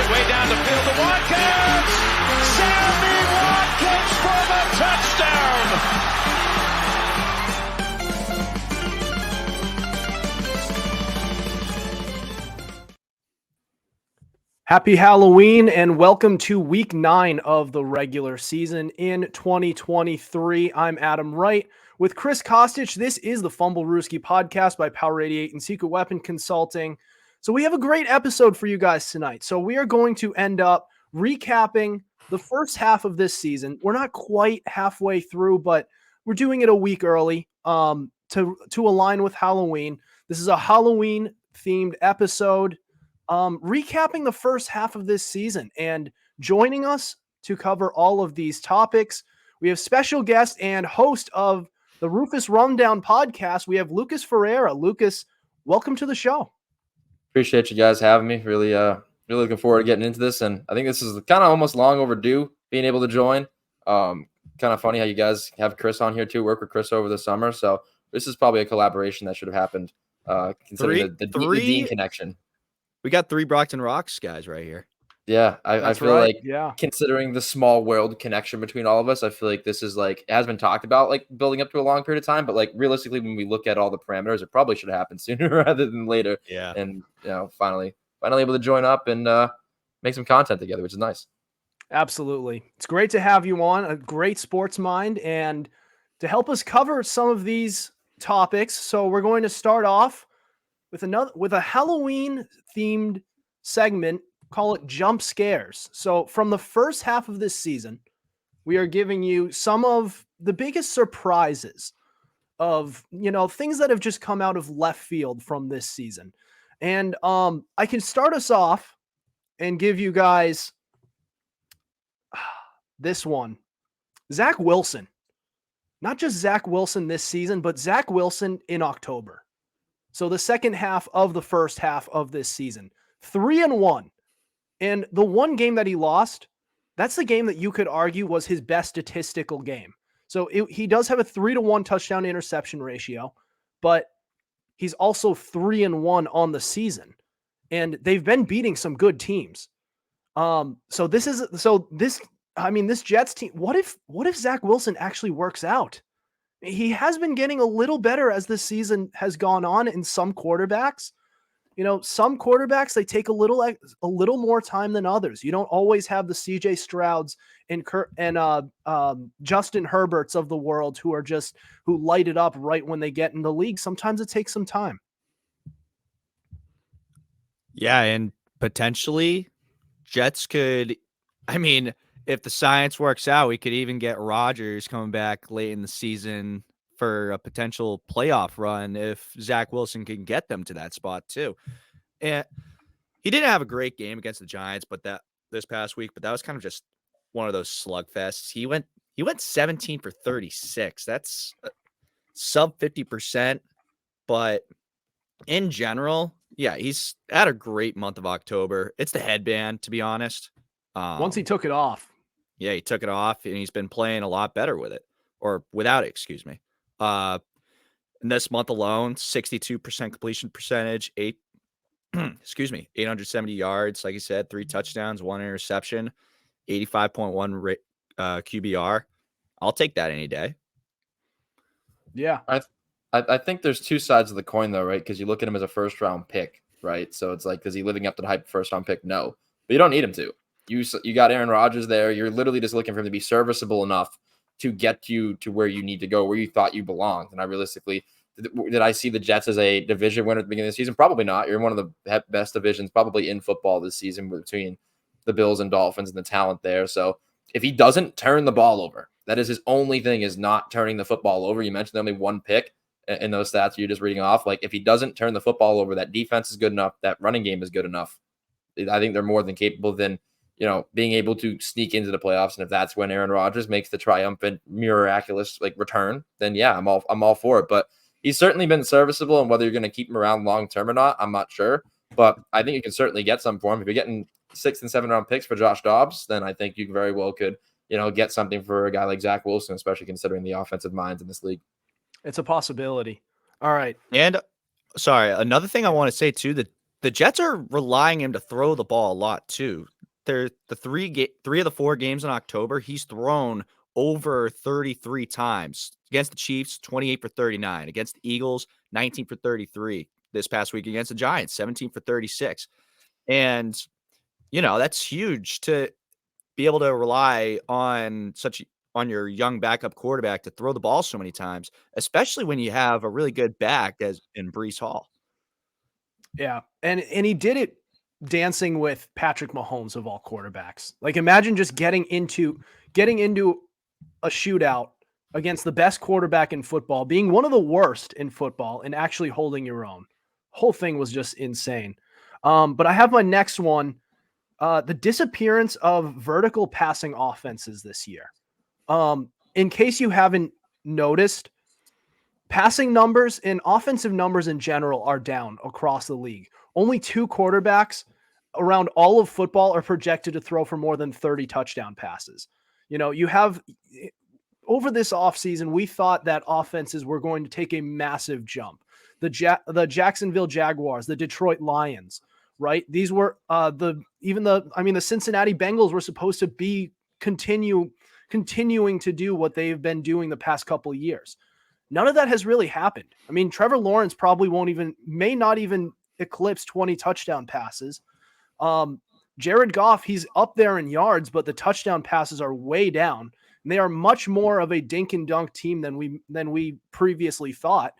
it way down the field to Watkins. Sammy Watkins for the touchdown. Happy Halloween and welcome to week 9 of the regular season in 2023. I'm Adam Wright with Chris Costich. This is the Fumblerooski podcast by Power 88 and Secret Weapon Consulting. So we have a great episode for you guys tonight. So we are going to end up recapping the first half of this season. We're not quite halfway through, but we're doing it a week early to align with Halloween. This is a Halloween themed episode. Recapping the first half of this season, and joining us to cover all of these topics, we have special guest and host of the Rufus Rundown podcast. We have Lucas Feriera. Lucas, welcome to the show. Appreciate you guys having me. Really looking forward to getting into this, and I think this is kind of almost long overdue being able to join. Kind of funny how you guys have Chris on here too. Work with Chris over the summer, so this is probably a collaboration that should have happened. Considering the Dean connection. We got 3 Brockton Rocks guys right here. Yeah, I feel right. like considering the small world connection between all of us, I feel like this is like it has been talked about like building up to a long period of time, but like realistically, when we look at all the parameters, it probably should happen sooner rather than later. Yeah, and finally able to join up and make some content together, which is nice. Absolutely, it's great to have you on. A great sports mind, and to help us cover some of these topics. So we're going to start off with a Halloween themed segment, call it jump scares. So from the first half of this season, we are giving you some of the biggest surprises of, things that have just come out of left field from this season. And I can start us off and give you guys this one. Zach Wilson. Not just Zach Wilson this season, but Zach Wilson in October. So the second half of the first half of this season, 3-1. And the one game that he lost, that's the game that you could argue was his best statistical game. So he does have a 3-1 touchdown interception ratio, but he's also 3-1 on the season. And they've been beating some good teams. This Jets team, what if Zach Wilson actually works out? He has been getting a little better as this season has gone on in some quarterbacks. Some quarterbacks, they take a little more time than others. You don't always have the CJ Strouds and Justin Herberts of the world who light it up right when they get in the league. Sometimes it takes some time. Yeah, and potentially Jets could, if the science works out, we could even get Rodgers coming back late in the season for a potential playoff run if Zach Wilson can get them to that spot too. And he didn't have a great game against the Giants, but this past week, but that was kind of just one of those slugfests. He went 17 for 36. That's sub 50%, but in general, yeah, he's had a great month of October. It's the headband, to be honest. Once he took it off. Yeah, he took it off, and he's been playing a lot better with it, or without it, excuse me. In this month alone, 62% completion percentage, 870 yards, like you said, 3 touchdowns, 1 interception, 85.1 QBR. I'll take that any day. Yeah. I think there's 2 sides of the coin, though, right? Because you look at him as a first-round pick, right? So it's like, is he living up to the hype first-round pick? No. But you don't need him to. You got Aaron Rodgers there. You're literally just looking for him to be serviceable enough to get you to where you need to go, where you thought you belonged. And I realistically, did I see the Jets as a division winner at the beginning of the season? Probably not. You're in one of the best divisions probably in football this season between the Bills and Dolphins and the talent there. So if he doesn't turn the ball over, that is his only thing, is not turning the football over. You mentioned only 1 pick in those stats you're just reading off. Like, if he doesn't turn the football over, that defense is good enough, that running game is good enough. I think they're more than capable than, being able to sneak into the playoffs. And if that's when Aaron Rodgers makes the triumphant, miraculous return, then yeah, I'm all for it. But he's certainly been serviceable, and whether you're going to keep him around long term or not, I'm not sure. But I think you can certainly get some for him. If you're getting 6th and 7th round picks for Josh Dobbs, then I think you very well could, get something for a guy like Zach Wilson, especially considering the offensive minds in this league. It's a possibility. All right. And sorry, another thing I want to say too, that the Jets are relying him to throw the ball a lot too. the three of the 4 games in October, he's thrown over 33 times. Against the Chiefs, 28 for 39. Against the Eagles, 19 for 33. This past week against the Giants, 17 for 36. And, that's huge to be able to rely on your young backup quarterback to throw the ball so many times, especially when you have a really good back as in Breece Hall. Yeah. And he did it dancing with Patrick Mahomes of all quarterbacks. Like, imagine just getting into a shootout against the best quarterback in football, being one of the worst in football, and actually holding your own. Whole thing was just insane. But I have my next one. The disappearance of vertical passing offenses this year. In case you haven't noticed, passing numbers and offensive numbers in general are down across the league. Only 2 quarterbacks around all of football are projected to throw for more than 30 touchdown passes. You have over this offseason, we thought that offenses were going to take a massive jump. The Jacksonville Jaguars, the Detroit Lions, right? These were the Cincinnati Bengals were supposed to be continuing to do what they've been doing the past couple of years. None of that has really happened. I mean, Trevor Lawrence probably may not even eclipse 20 touchdown passes. Jared Goff, he's up there in yards, but the touchdown passes are way down. And they are much more of a dink and dunk team than we previously thought.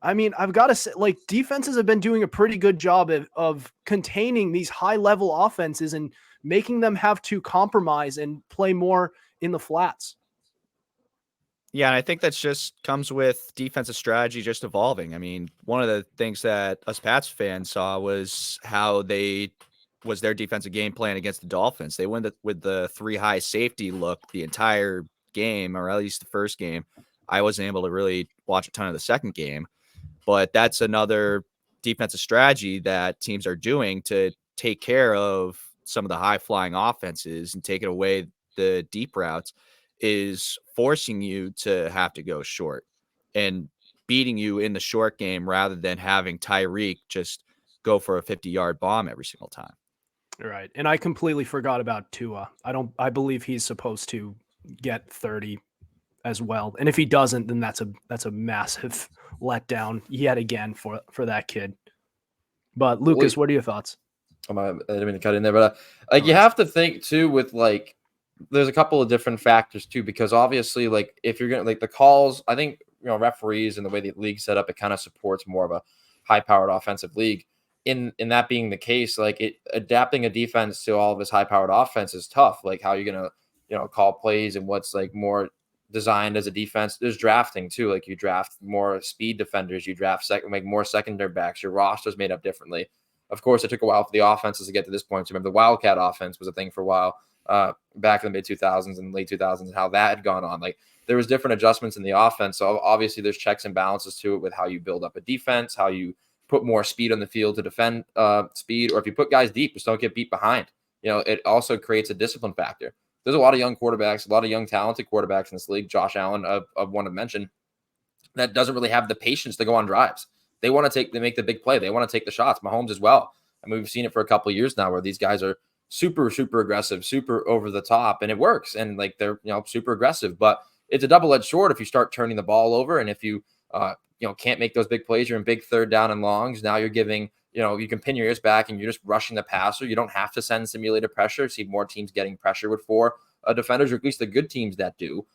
I mean, I've got to say, like, defenses have been doing a pretty good job of containing these high-level offenses and making them have to compromise and play more in the flats. Yeah, and I think that's just comes with defensive strategy just evolving. I mean, one of the things that us Pats fans saw was how their defensive game plan against the Dolphins. They went with the 3 high safety look the entire game, or at least the first game. I wasn't able to really watch a ton of the second game, but that's another defensive strategy that teams are doing to take care of some of the high flying offenses and taking away the deep routes, is forcing you to have to go short and beating you in the short game rather than having Tyreek just go for a 50-yard bomb every single time. Right. And I completely forgot about Tua. I believe he's supposed to get 30 as well. And if he doesn't, then that's a massive letdown yet again for that kid. But Lucas, what are your thoughts? I didn't mean to cut in there, but you have to think too with there's a couple of different factors too, because obviously if you're going to the calls, I think, referees and the way the league set up, it kind of supports more of a high powered offensive league. In that being the case, adapting a defense to all of this high powered offense is tough. Like, how you're going to, call plays and what's more designed as a defense. There's drafting too. You draft more speed defenders, you draft more secondary backs, your roster's made up differently. Of course, it took a while for the offenses to get to this point. So remember, the Wildcat offense was a thing for a while back in the mid 2000s and late 2000s, and how that had gone on. There was different adjustments in the offense. So obviously there's checks and balances to it with how you build up a defense, how you put more speed on the field to defend speed, or if you put guys deep, just don't get beat behind. It also creates a discipline factor. There's a lot of young quarterbacks, a lot of young talented quarterbacks in this league. Josh Allen of one to mention, that doesn't really have the patience to go on drives. They make the big play. They want to take the shots. Mahomes as well. I mean, we've seen it for a couple of years now where these guys are super, super aggressive, super over the top, and it works. And they're, super aggressive, but it's a double-edged sword if you start turning the ball over. And if you, can't make those big plays, you're in big 3rd down and longs. Now you're giving, you can pin your ears back and you're just rushing the passer. You don't have to send simulated pressure. See more teams getting pressure with 4 defenders, or at least the good teams that do.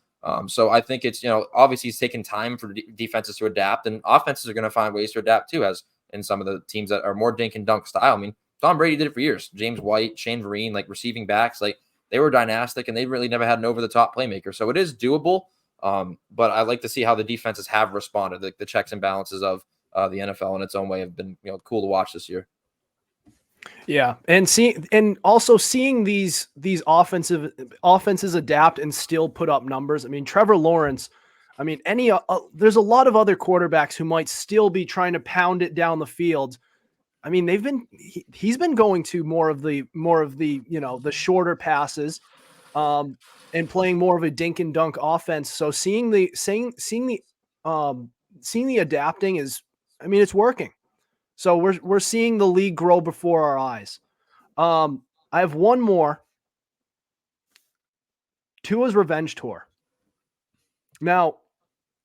So I think it's, obviously it's taking time for defenses to adapt, and offenses are going to find ways to adapt too, as in some of the teams that are more dink and dunk style. I mean, Tom Brady did it for years. James White, Shane Vereen, receiving backs, they were dynastic, and they really never had an over-the-top playmaker. So it is doable. But I like to see how the defenses have responded. The checks and balances of the NFL in its own way have been, cool to watch this year. Yeah, and also seeing these offenses adapt and still put up numbers. I mean, Trevor Lawrence. I mean, there's a lot of other quarterbacks who might still be trying to pound it down the field. I mean, he's been going to more of the the shorter passes, and playing more of a dink and dunk offense. So seeing the adapting is, I mean, it's working. So we're seeing the league grow before our eyes. I have one more. Tua's revenge tour. Now,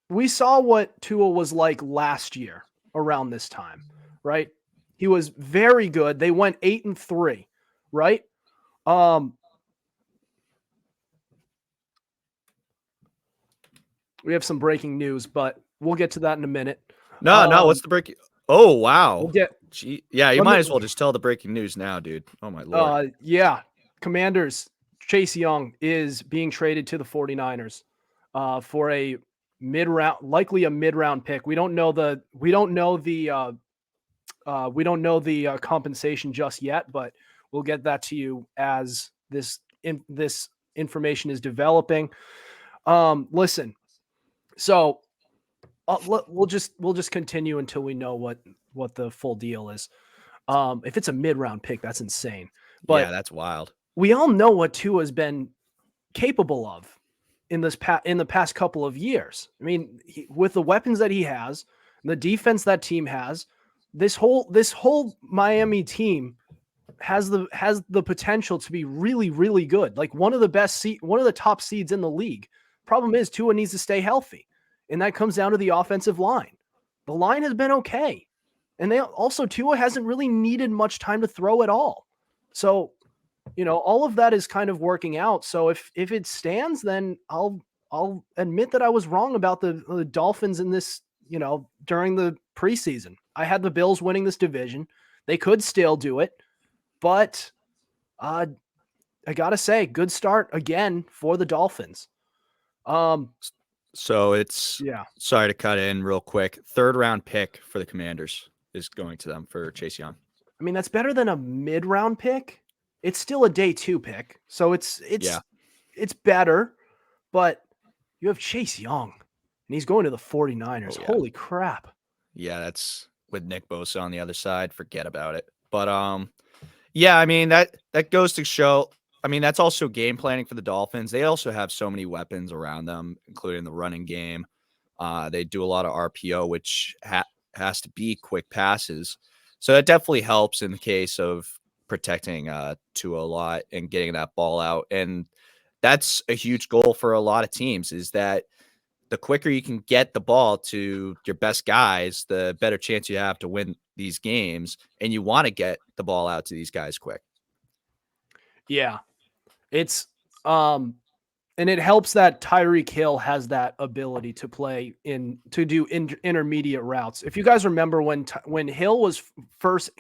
we saw what Tua was like last year around this time, right? He was very good. They went 8-3, right? We have some breaking news, but we'll get to that in a minute. No, what's the breaking? Oh, wow. We'll get. Yeah, you might as well just tell the breaking news now, dude. Oh my lord. Yeah. Commanders, Chase Young is being traded to the 49ers for a likely a mid-round pick. We don't know the compensation just yet, but we'll get that to you as this information is developing. Listen, so we'll just continue until we know what the full deal is. If it's a mid-round pick, that's insane. But yeah, that's wild. We all know what Tua has been capable of in the past couple of years. I mean, with the weapons that he has, the defense that team has, this whole Miami team has the potential to be really, really good. Like one of the top seeds in the league. Problem is Tua needs to stay healthy. And that comes down to the offensive line. The line has been okay. And Tua hasn't really needed much time to throw at all. So, all of that is kind of working out. So if it stands, then I'll admit that I was wrong about the Dolphins in this, during the preseason. I had the Bills winning this division. They could still do it, but I gotta say, good start again for the Dolphins. So it's yeah. Sorry to cut in real quick. 3rd round pick for the Commanders is going to them for Chase Young. I mean, that's better than a mid-round pick. It's still a day 2 pick, so it's better. But you have Chase Young, and he's going to the 49ers. Oh, yeah. Holy crap! Yeah, that's with Nick Bosa on the other side. Forget about it. But yeah, I mean that goes to show. I mean, that's also game planning for the Dolphins. They also have so many weapons around them, including the running game. They do a lot of RPO, which has to be quick passes. So that definitely helps in the case of protecting Tua a lot and getting that ball out. And that's a huge goal for a lot of teams, is that the quicker you can get the ball to your best guys, the better chance you have to win these games. And you want to get the ball out to these guys quick. Yeah. It's and it helps that Tyreek Hill has that ability to play to do intermediate routes. If you guys remember when Hill was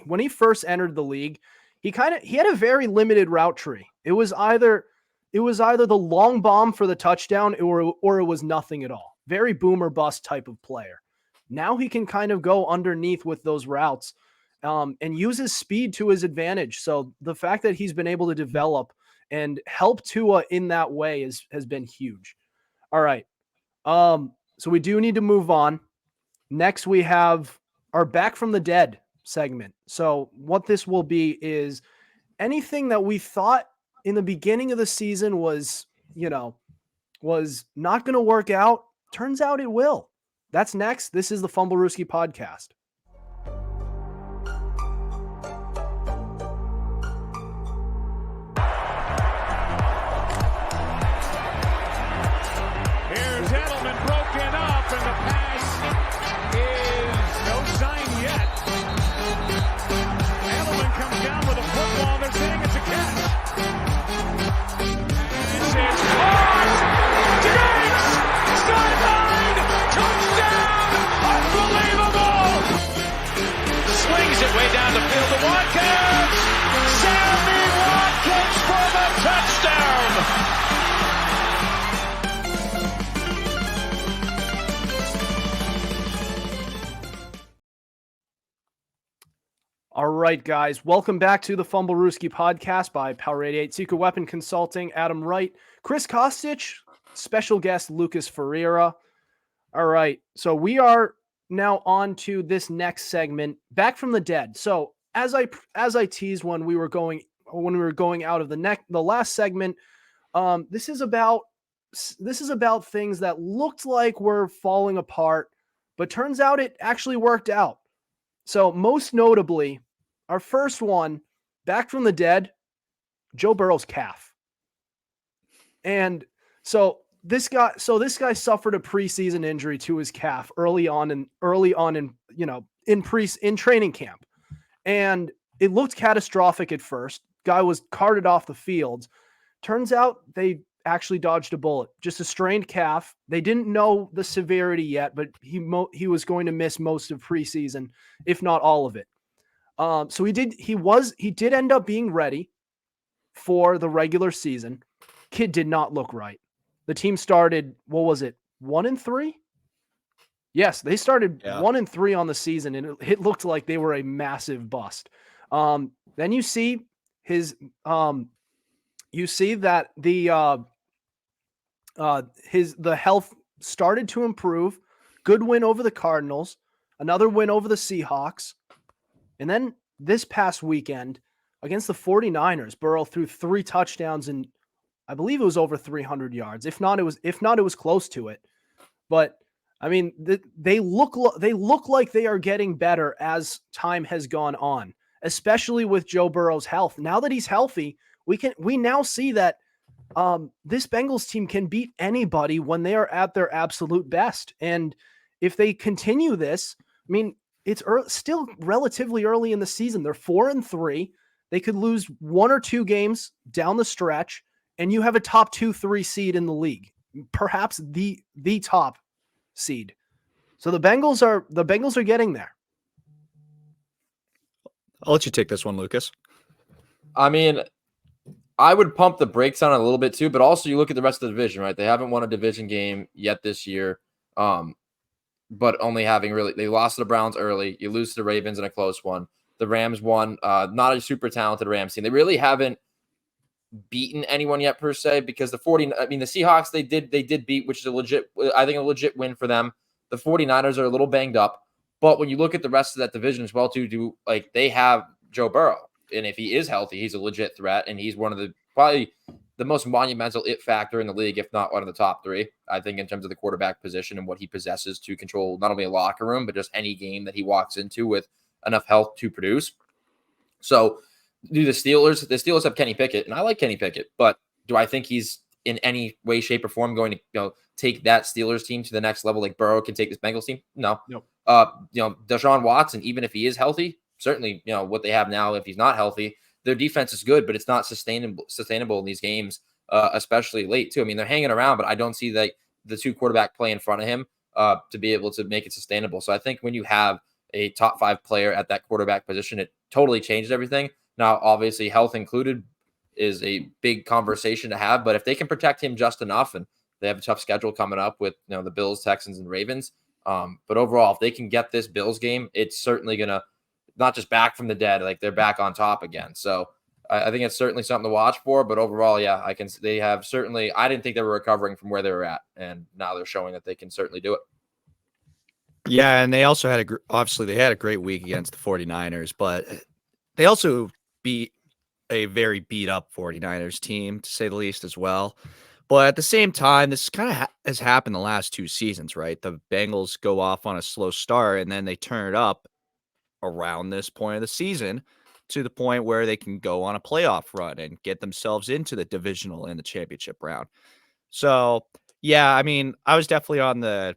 when he first entered the league, he had a very limited route tree. It was either the long bomb for the touchdown or it was nothing at all. Very boom or bust type of player. Now he can kind of go underneath with those routes and use his speed to his advantage. So the fact that he's been able to develop and help Tua in that way has been huge. All right. So we do need to move on. Next, we have our Back from the Dead segment. So what this will be is anything that we thought in the beginning of the season was not going to work out. Turns out it will. That's next. This is the Fumblerooski podcast. All right, guys, welcome back to the Fumblerooski podcast by Power 88 Secret Weapon Consulting. Adam Wright, Chris Costich, special guest Lucas Feriera. All right, so we are now on to this next segment, Back from the Dead. So as I teased when we were going out of the last segment, this is about things that looked like were falling apart, but turns out it actually worked out. So most notably, our first one, Back from the Dead, Joe Burrow's calf. And so this guy suffered a preseason injury to his calf early on in training camp. And it looked catastrophic at first. Guy was carted off the field. Turns out they actually dodged a bullet, just a strained calf. They didn't know the severity yet, but he was going to miss most of preseason, if not all of it. So he did end up being ready for the regular season. Kid did not look right. The team started, 1-3? Yes, they started 1-3 on the season, and it looked like they were a massive bust. Then you see that the health started to improve. Good win over the Cardinals, another win over the Seahawks. And then this past weekend against the 49ers, Burrow threw 3 touchdowns and I believe it was over 300 yards. If not, it was close to it. But I mean, they look like they are getting better as time has gone on, especially with Joe Burrow's health. Now that he's healthy, we now see that this Bengals team can beat anybody when they are at their absolute best. And if they continue this, I mean, it's still relatively early in the season. They're 4-3. They could lose 1 or 2 games down the stretch, and you have a top 2-3 seed in the league, perhaps the top seed. So the Bengals are getting there. I'll let you take this one, Lucas. I mean, I would pump the brakes on it a little bit too, but also you look at the rest of the division, right? They haven't won a division game yet this year, but only they lost to the Browns early. You lose to the Ravens in a close one. The Rams won, not a super talented Rams team. They really haven't beaten anyone yet per se, because the Seahawks they did beat, which is a legit win for them. The 49ers are a little banged up, but when you look at the rest of that division as well too, they have Joe Burrow, and if he is healthy, he's a legit threat, and he's one of probably the most monumental it factor in the league, if not one of the top 3, I think, in terms of the quarterback position and what he possesses to control not only a locker room, but just any game that he walks into with enough health to produce. So do the Steelers have Kenny Pickett, and I like Kenny Pickett, but do I think he's in any way, shape, or form going to take that Steelers team to the next level like Burrow can take this Bengals team? No. Deshaun Watson, even if he is healthy, certainly, what they have now, if he's not healthy, their defense is good, but it's not sustainable in these games, especially late too. I mean, they're hanging around, but I don't see the 2 quarterback play in front of him to be able to make it sustainable. So I think when you have a top 5 player at that quarterback position, it totally changes everything. Now, obviously, health included is a big conversation to have, but if they can protect him just enough, and they have a tough schedule coming up with the Bills, Texans, and Ravens, but overall, if they can get this Bills game, it's certainly gonna not just back from the dead, like they're back on top again. So I think it's certainly something to watch for. But overall, yeah, they have certainly. I didn't think they were recovering from where they were at, and now they're showing that they can certainly do it. Yeah, and they also had a great week against the 49ers, but they also beat a very beat up 49ers team, to say the least, as well. But at the same time, this kind of has happened the last 2 seasons, right? The Bengals go off on a slow start, and then they turn it up around this point of the season to the point where they can go on a playoff run and get themselves into the divisional and the championship round. So, yeah, I mean, I was definitely on the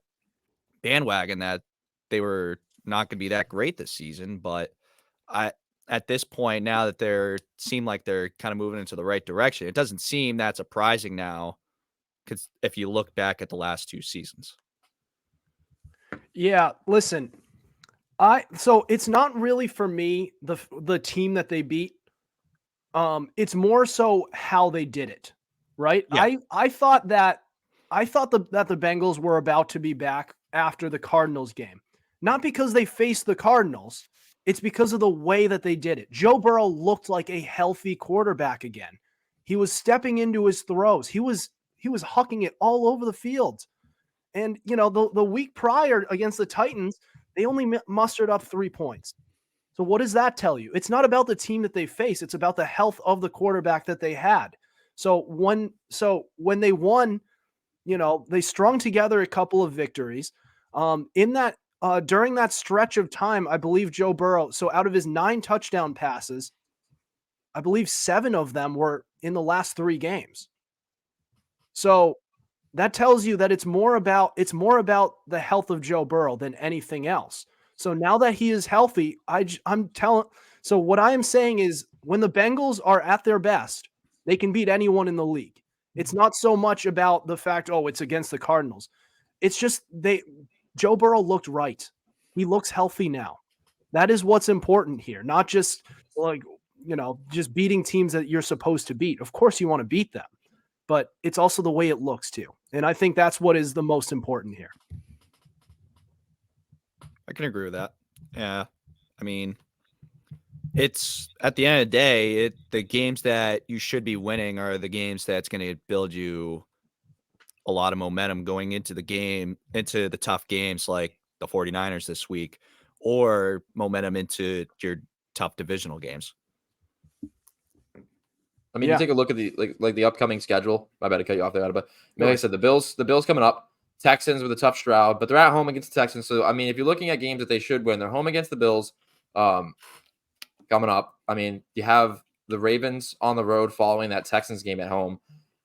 bandwagon that they were not going to be that great this season, but at this point, now that seem like they're kind of moving into the right direction, it doesn't seem that surprising now, because if you look back at the last 2 seasons. Yeah, listen, so it's not really for me the team that they beat. It's more so how they did it, right? Yeah. I thought that the Bengals were about to be back after the Cardinals game, not because they faced the Cardinals. It's because of the way that they did it. Joe Burrow looked like a healthy quarterback again. He was stepping into his throws. He was hucking it all over the field. And, the week prior against the Titans, they only mustered up 3 points. So what does that tell you? It's not about the team that they face. It's about the health of the quarterback that they had. So when they won, they strung together a couple of victories. During that stretch of time, I believe Joe Burrow, so out of his 9 touchdown passes, I believe 7 of them were in the last 3 games. So that tells you that it's more about the health of Joe Burrow than anything else. So now that he is healthy, so what I am saying is when the Bengals are at their best, they can beat anyone in the league. It's not so much about the fact, oh, it's against the Cardinals. It's just Joe Burrow looked right. He looks healthy now. That is what's important here, not just just beating teams that you're supposed to beat. Of course you want to beat them, but it's also the way it looks too. And I think that's what is the most important here. I can agree with that. Yeah. I mean, it's at the end of the day, the games that you should be winning are the games that's going to build you a lot of momentum going into the tough games like the 49ers this week, or momentum into your tough divisional games. I mean, you take a look at the upcoming schedule. My bad to cut you off there, but like I said, the Bills coming up, Texans with a tough Stroud, but they're at home against the Texans. So I mean, if you're looking at games that they should win, they're home against the Bills coming up. I mean, you have the Ravens on the road following that Texans game at home,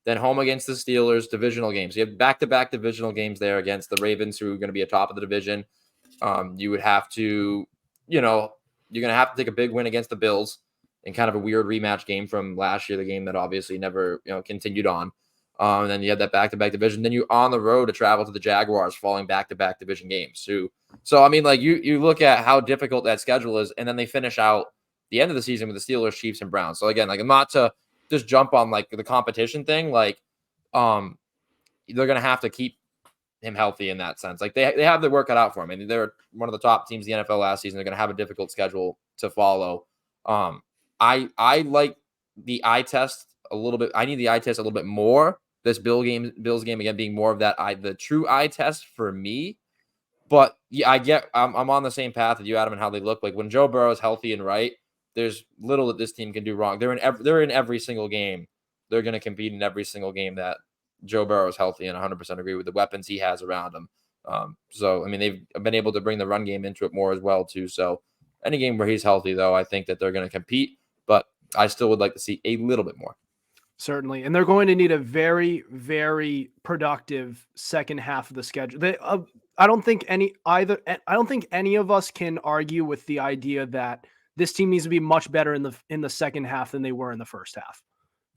then home against the Steelers, divisional games. You have back-to-back divisional games there against the Ravens, who are going to be atop of the division. You would have to, you're going to have to take a big win against the Bills in kind of a weird rematch game from last year, the game that obviously never, continued on. And then you have that back-to-back division. Then you're on the road to travel to the Jaguars following back-to-back division games. So I mean, like you look at how difficult that schedule is, and then they finish out the end of the season with the Steelers, Chiefs, and Browns. So again, like I'm not to just jump on like the competition thing. Like, they're going to have to keep him healthy in that sense. Like they have the work cut out for him. I mean, they're one of the top teams in the NFL last season. They're going to have a difficult schedule to follow. I like the eye test a little bit. I need the eye test a little bit more. This Bills game again being more of that the true eye test for me. But yeah, I'm on the same path with you, Adam, and how they look. Like when Joe Burrow is healthy and right, there's little that this team can do wrong. They're in every single game. They're going to compete in every single game that Joe Burrow is healthy, and 100% agree with the weapons he has around him. So I mean, they've been able to bring the run game into it more as well too. So any game where he's healthy, though, I think that they're going to compete. But I still would like to see a little bit more. Certainly. And they're going to need a very, very productive second half of the schedule. I don't think any of us can argue with the idea that this team needs to be much better in the second half than they were in the first half.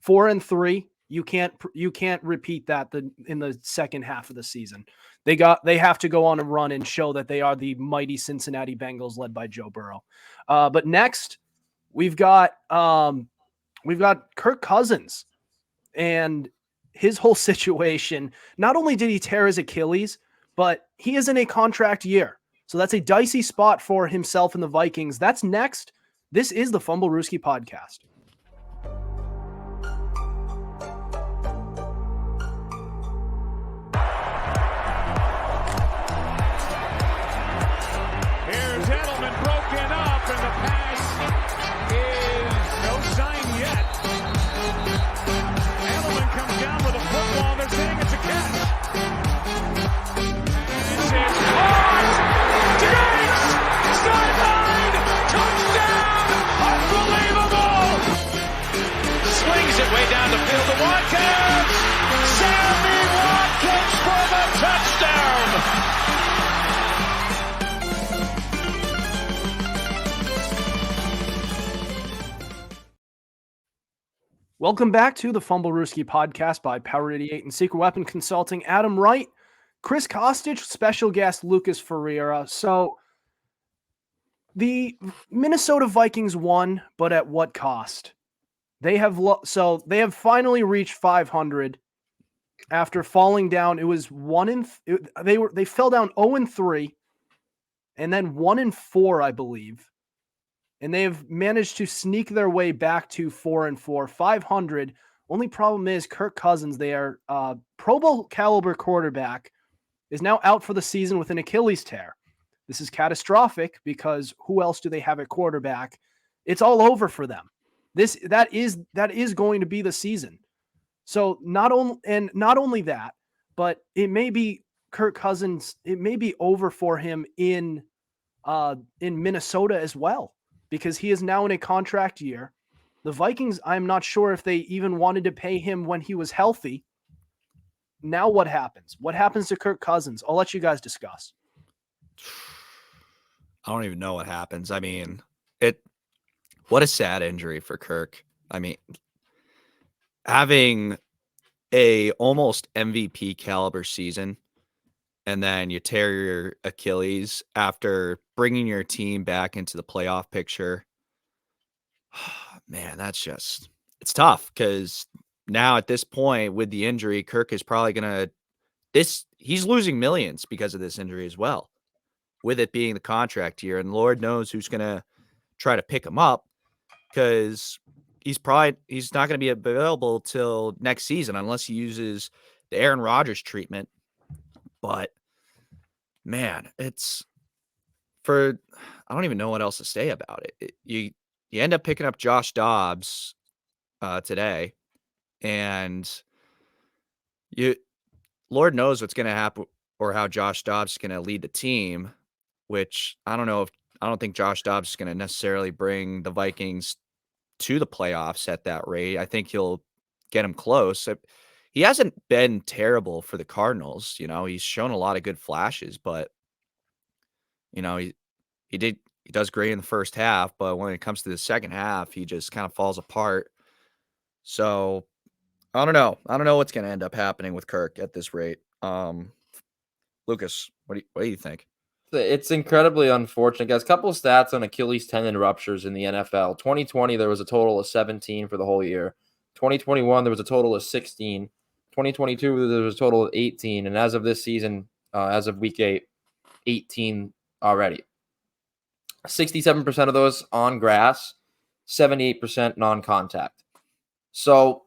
4-3, you can't repeat that in the second half of the season. They have to go on a run and show that they are the mighty Cincinnati Bengals led by Joe Burrow. But next, we've got Kirk Cousins and his whole situation. Not only did he tear his Achilles, but he is in a contract year. So that's a dicey spot for himself and the Vikings. That's next. This is the Fumblerooski podcast. Here's Edelman broken up, and the pass is no sign yet. Edelman comes down with a football. They're saying it's a catch. It's caught! Diggs! Sideline! Touchdown! Unbelievable! Swings it way down the field to Watkins! Sammy Watkins for the touchdown! Welcome back to the Fumblerooski podcast by Power 88 and Secret Weapon Consulting. Adam Wright, Chris Costich, special guest Lucas Feriera. So the Minnesota Vikings won, but at what cost? They have finally reached 500 after falling down. It was they fell down 0-3 and then 1-4, I believe. And they have managed to sneak their way back to 4-4, 500. Only problem is Kirk Cousins, their Pro Bowl caliber quarterback, is now out for the season with an Achilles tear. This is catastrophic because who else do they have at quarterback? It's all over for them. That is going to be the season. So not only that, but it may be Kirk Cousins. It may be over for him in Minnesota as well, because he is now in a contract year. The Vikings, I'm not sure if they even wanted to pay him when he was healthy. Now what happens? What happens to Kirk Cousins? I'll let you guys discuss. I don't even know what happens. I mean, what a sad injury for Kirk. I mean, having a almost MVP caliber season, and then you tear your Achilles after bringing your team back into the playoff picture. Man, it's tough because now at this point with the injury, Kirk is probably going to, he's losing millions because of this injury as well, with it being the contract year. And Lord knows who's going to try to pick him up because he's not going to be available till next season unless he uses the Aaron Rodgers treatment. But man, I don't even know what else to say about it. You end up picking up Josh Dobbs today, and Lord knows what's going to happen or how Josh Dobbs is going to lead the team, which I don't think Josh Dobbs is going to necessarily bring the Vikings to the playoffs at that rate. I think he'll get them close. He hasn't been terrible for the Cardinals. He's shown a lot of good flashes, but he does great in the first half, but when it comes to the second half, he just kind of falls apart. So I don't know. I don't know what's going to end up happening with Kirk at this rate. Lucas, what do you think? It's incredibly unfortunate, guys. Couple of stats on Achilles tendon ruptures in the NFL. 2020, there was a total of 17 for the whole year. 2021, there was a total of 16. 2022, there was a total of 18. And as of this season, as of week 8, 18 already. 67% of those on grass, 78% non-contact. So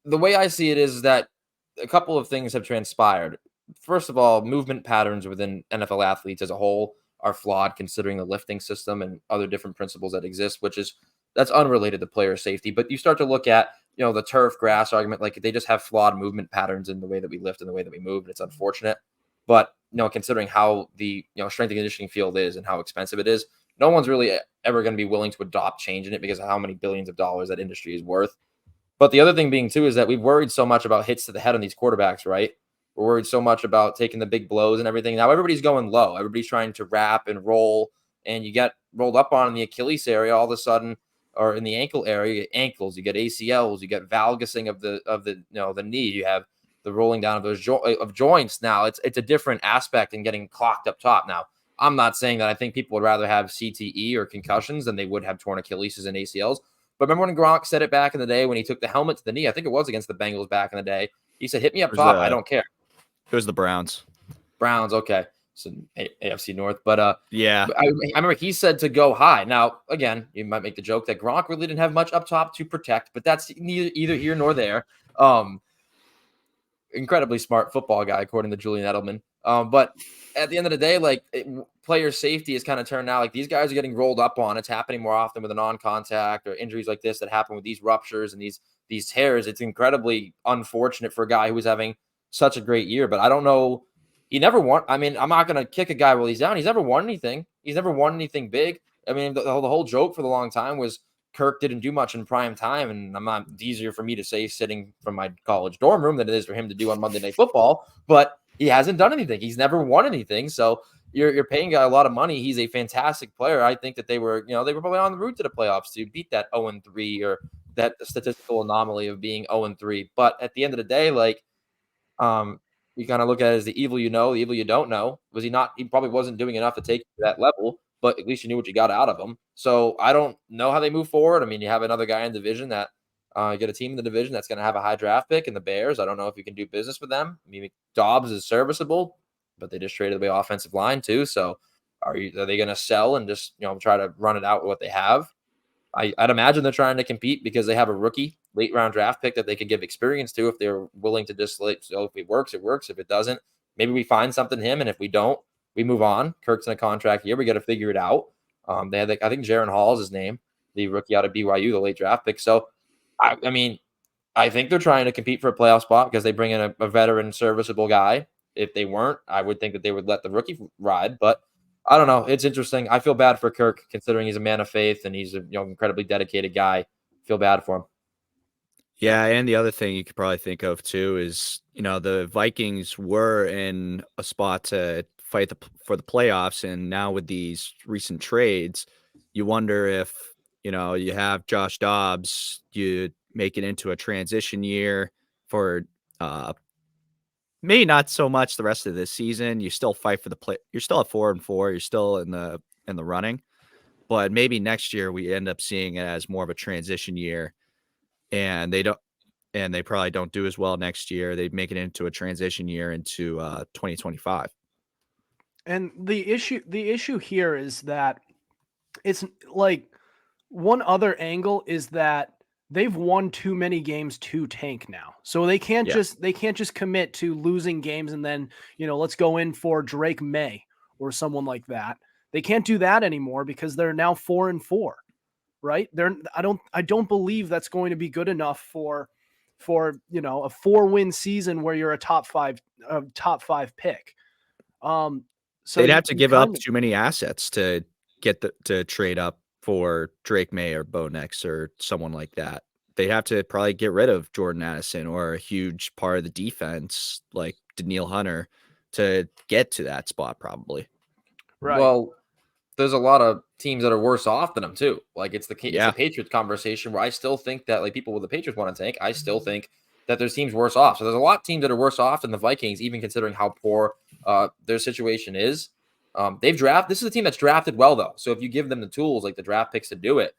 the way I see it is that a couple of things have transpired. First of all, movement patterns within NFL athletes as a whole are flawed considering the lifting system and other different principles that exist, that's unrelated to player safety. But you start to look at, the turf grass argument, like they just have flawed movement patterns in the way that we lift and the way that we move. And it's unfortunate. But, considering how the, strength and conditioning field is and how expensive it is, no one's really ever going to be willing to adopt change in it because of how many billions of dollars that industry is worth. But the other thing being too is that we've worried so much about hits to the head on these quarterbacks, right? We're worried so much about taking the big blows and everything. Now everybody's going low. Everybody's trying to wrap and roll, and you get rolled up on in the Achilles area all of a sudden, or in the ankle area. You get ankles, you get ACLs, you get valgusing of the knee. You have the rolling down of those joints. Now it's a different aspect in getting clocked up top. Now I'm not saying that I think people would rather have CTE or concussions than they would have torn Achilles and ACLs. But remember when Gronk said it back in the day when he took the helmet to the knee? I think it was against the Bengals back in the day. He said, "Hit me up top. I don't care." It was the Browns. Okay. So AFC North. But yeah, I remember he said to go high. Now, again, you might make the joke that Gronk really didn't have much up top to protect, but that's either here nor there. Incredibly smart football guy, according to Julian Edelman. But at the end of the day, player safety is kind of turned out. Like these guys are getting rolled up on. It's happening more often with a non-contact or injuries like this that happen with these ruptures and these tears. It's incredibly unfortunate for a guy who was having such a great year, but I don't know. He never won. I mean, I'm not going to kick a guy while he's down. He's never won anything. He's never won anything big. I mean, the whole joke for the long time was Kirk didn't do much in prime time, and it's easier for me to say sitting from my college dorm room than it is for him to do on Monday Night Football, but he hasn't done anything. He's never won anything. So you're paying a guy a lot of money. He's a fantastic player. I think that they were probably on the route to the playoffs to beat that 0-3 or that statistical anomaly of being 0-3. But at the end of the day, you kind of look at it as the evil the evil you don't know. Was he not? He probably wasn't doing enough to take you to that level, but at least you knew what you got out of him. So I don't know how they move forward. I mean, you have another guy in the division that you get a team in the division that's going to have a high draft pick in the Bears. I don't know if you can do business with them. I mean, Dobbs is serviceable, but they just traded away offensive line too. So are they going to sell and just try to run it out with what they have? I'd imagine they're trying to compete because they have a rookie late round draft pick that they could give experience to if they're willing to just so if it works, it works. If it doesn't, maybe we find something him. And if we don't, we move on. Kirk's in a contract year. We got to figure it out. They had I think Jaron Hall is his name, the rookie out of BYU, the late draft pick. So I mean, I think they're trying to compete for a playoff spot because they bring in a veteran serviceable guy. If they weren't, I would think that they would let the rookie ride, but I don't know. It's interesting. I feel bad for Kirk considering he's a man of faith and he's a incredibly dedicated guy feel bad for him. Yeah, and the other thing you could probably think of too is, the Vikings were in a spot to fight for the playoffs, and now with these recent trades, you wonder if, you have Josh Dobbs, you make it into a transition year for maybe not so much the rest of this season. You still fight for the play. You're still at 4-4. You're still in the running, but maybe next year we end up seeing it as more of a transition year, and they probably don't do as well next year. They make it into a transition year into 2025. And the issue here is that it's like one other angle is that they've won too many games to tank now. So they can't just commit to losing games and then, let's go in for Drake May or someone like that. They can't do that anymore because they're now 4-4, right? I don't believe that's going to be good enough for a 4-win season where you're a top five pick. So they'd have to give up too many assets to get to trade up for Drake May or Bo Nix or someone like that. They have to probably get rid of Jordan Addison or a huge part of the defense like Daniil Hunter to get to that spot probably. Right. Well, there's a lot of teams that are worse off than them too. Like it's the Patriots conversation where I still think that like people with the Patriots want to tank. I still think that there's teams worse off. So there's a lot of teams that are worse off than the Vikings, even considering how poor their situation is. This is a team that's drafted well though. So if you give them the tools, like the draft picks to do it,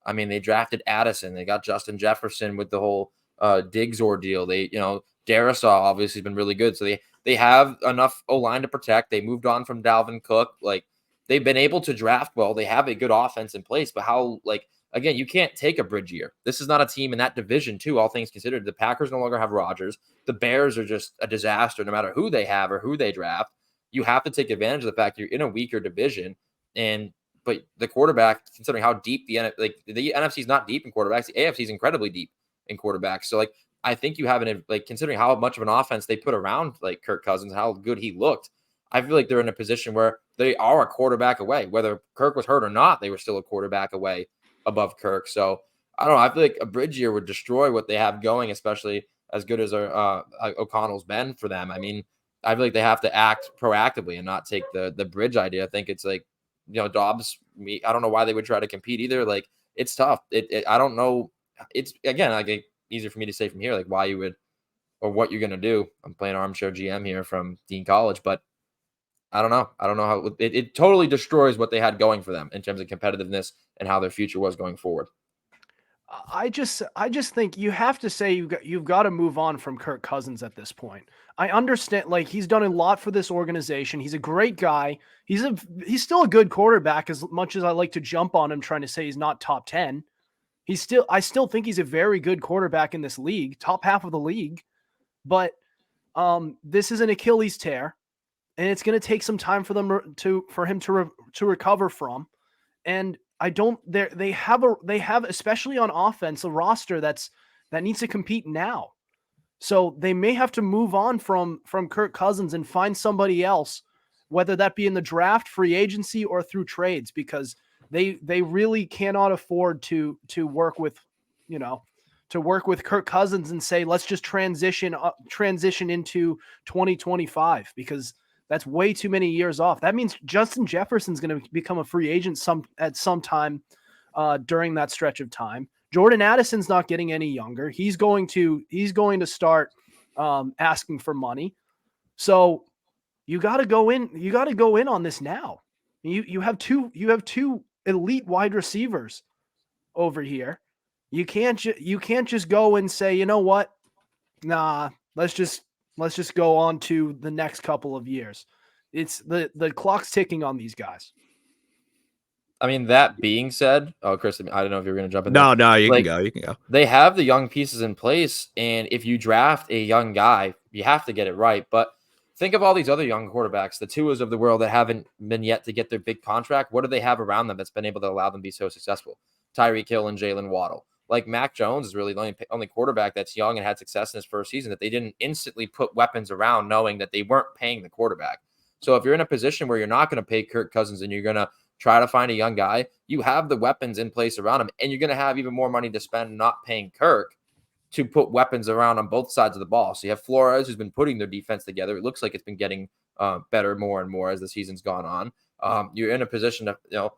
I mean, they drafted Addison. They got Justin Jefferson with the whole Diggs ordeal. They, Darisaw obviously has been really good. So they have enough O-line to protect. They moved on from Dalvin Cook. Like they've been able to draft well. They have a good offense in place, but again, you can't take a bridge year. This is not a team in that division too, all things considered. The Packers no longer have Rodgers. The Bears are just a disaster no matter who they have or who they draft. You have to take advantage of the fact you're in a weaker division. But the quarterback, considering how deep the NFC is not deep in quarterbacks, the AFC is incredibly deep in quarterbacks. So I think you have considering how much of an offense they put around like Kirk Cousins, how good he looked. I feel like they're in a position where they are a quarterback away. Whether Kirk was hurt or not, they were still a quarterback away above Kirk. So I don't know. I feel like a bridge year would destroy what they have going, especially as good as O'Connell's been for them. I mean, I feel like they have to act proactively and not take the bridge idea. I think it's like, Dobbs, I don't know why they would try to compete either. Like it's tough. I don't know. It's again, easier for me to say from here, like why you would or what you're going to do. I'm playing armchair GM here from Dean College, but I don't know. I don't know how it totally destroys what they had going for them in terms of competitiveness and how their future was going forward. I just think you have to say you've got to move on from Kirk Cousins at this point. I understand, like he's done a lot for this organization. He's a great guy. He's still a good quarterback. As much as I like to jump on him, trying to say he's not top 10, I still think he's a very good quarterback in this league, top half of the league. But this is an Achilles tear, and it's going to take some time for him to recover from. And they have especially on offense a roster that needs to compete now. So they may have to move on from Kirk Cousins and find somebody else, whether that be in the draft, free agency, or through trades, because they really cannot afford to work with Kirk Cousins and say, let's just transition into 2025, because that's way too many years off. That means Justin Jefferson's going to become a free agent at some time during that stretch of time. Jordan Addison's not getting any younger. He's going to start asking for money. So you got to go in. You got to go in on this now. You have two elite wide receivers over here. You can't just go and say, you know what? Nah, let's just go on to the next couple of years. It's the clock's ticking on these guys. I mean, that being said, Chris, I don't know if you're going to jump in. No, you can go. You can go. They have the young pieces in place, and if you draft a young guy, you have to get it right. But think of all these other young quarterbacks, the Tuas of the world that haven't been yet to get their big contract. What do they have around them that's been able to allow them to be so successful? Tyreek Hill and Jalen Waddle. Like Mac Jones is really the only quarterback that's young and had success in his first season that they didn't instantly put weapons around knowing that they weren't paying the quarterback. So if you're in a position where you're not going to pay Kirk Cousins and you're going to try to find a young guy. You have the weapons in place around him, and you're going to have even more money to spend not paying Kirk to put weapons around on both sides of the ball. So you have Flores, who's been putting their defense together. It looks like it's been getting better more and more as the season's gone on. You're in a position to,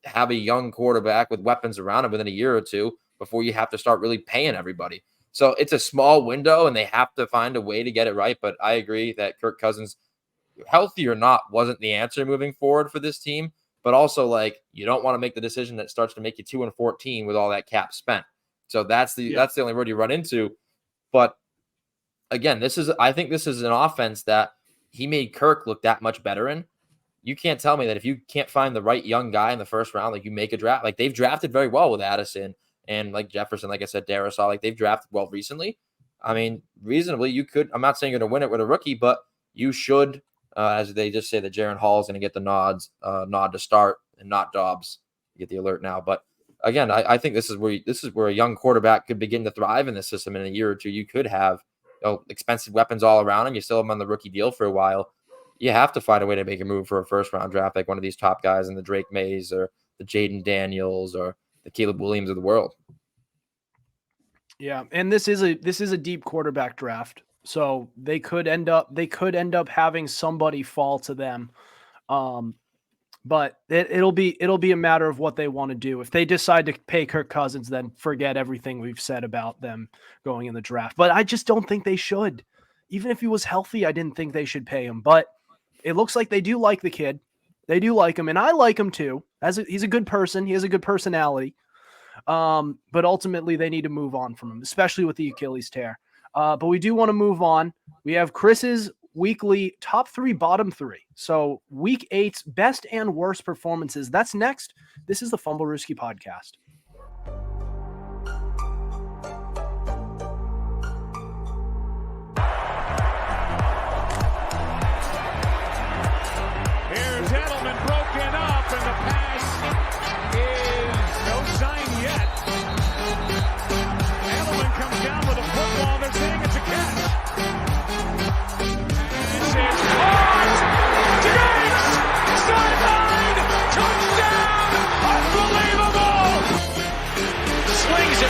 have a young quarterback with weapons around him within a year or two before you have to start really paying everybody. So it's a small window, and they have to find a way to get it right. But I agree that Kirk Cousins, healthy or not, wasn't the answer moving forward for this team. But also, you don't want to make the decision that starts to make you 2-14 with all that cap spent. So that's the only road you run into. But again, I think this is an offense that he made Kirk look that much better in. You can't tell me that if you can't find the right young guy in the first round, you make a draft. They've drafted very well with Addison and Jefferson, like I said, Darisaw, they've drafted well recently. I mean, reasonably, you could. I'm not saying you're going to win it with a rookie, but you should, as they just say that Jaron Hall is going to get the nod to start and not Dobbs. You get the alert now. But again, I think this is where a young quarterback could begin to thrive in the system in a year or two. You could have expensive weapons all around him. You still have him on the rookie deal for a while. You have to find a way to make a move for a first-round draft, like one of these top guys in the Drake Mays or the Jaden Daniels or the Caleb Williams of the world. Yeah, and this is a deep quarterback draft, so they could end up having somebody fall to them, but it'll be a matter of what they want to do. If they decide to pay Kirk Cousins, then forget everything we've said about them going in the draft. But I just don't think they should. Even if he was healthy, I didn't think they should pay him. But it looks like they do like the kid. They do like him, and I like him too. He's a good person. He has a good personality. But ultimately, they need to move on from him, especially with the Achilles tear. But we do want to move on. We have Chris's weekly top 3, bottom 3. So week 8's best and worst performances. That's next. This is the Fumblerooski podcast.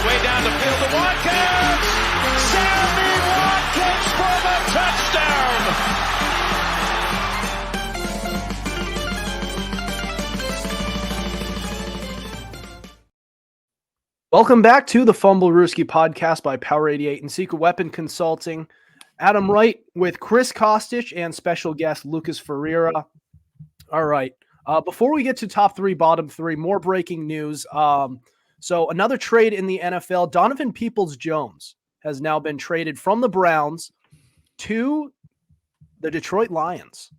Way down the field to Watkins. Sammy Watkins for the touchdown. Welcome back to the Fumblerooski podcast by Power 88 and Secret Weapon Consulting. Adam Wright with Chris Costich and special guest Lucas Feriera. All right. Before we get to top 3, bottom 3, more breaking news. So another trade in the NFL, Donovan Peoples-Jones has now been traded from the Browns to the Detroit Lions.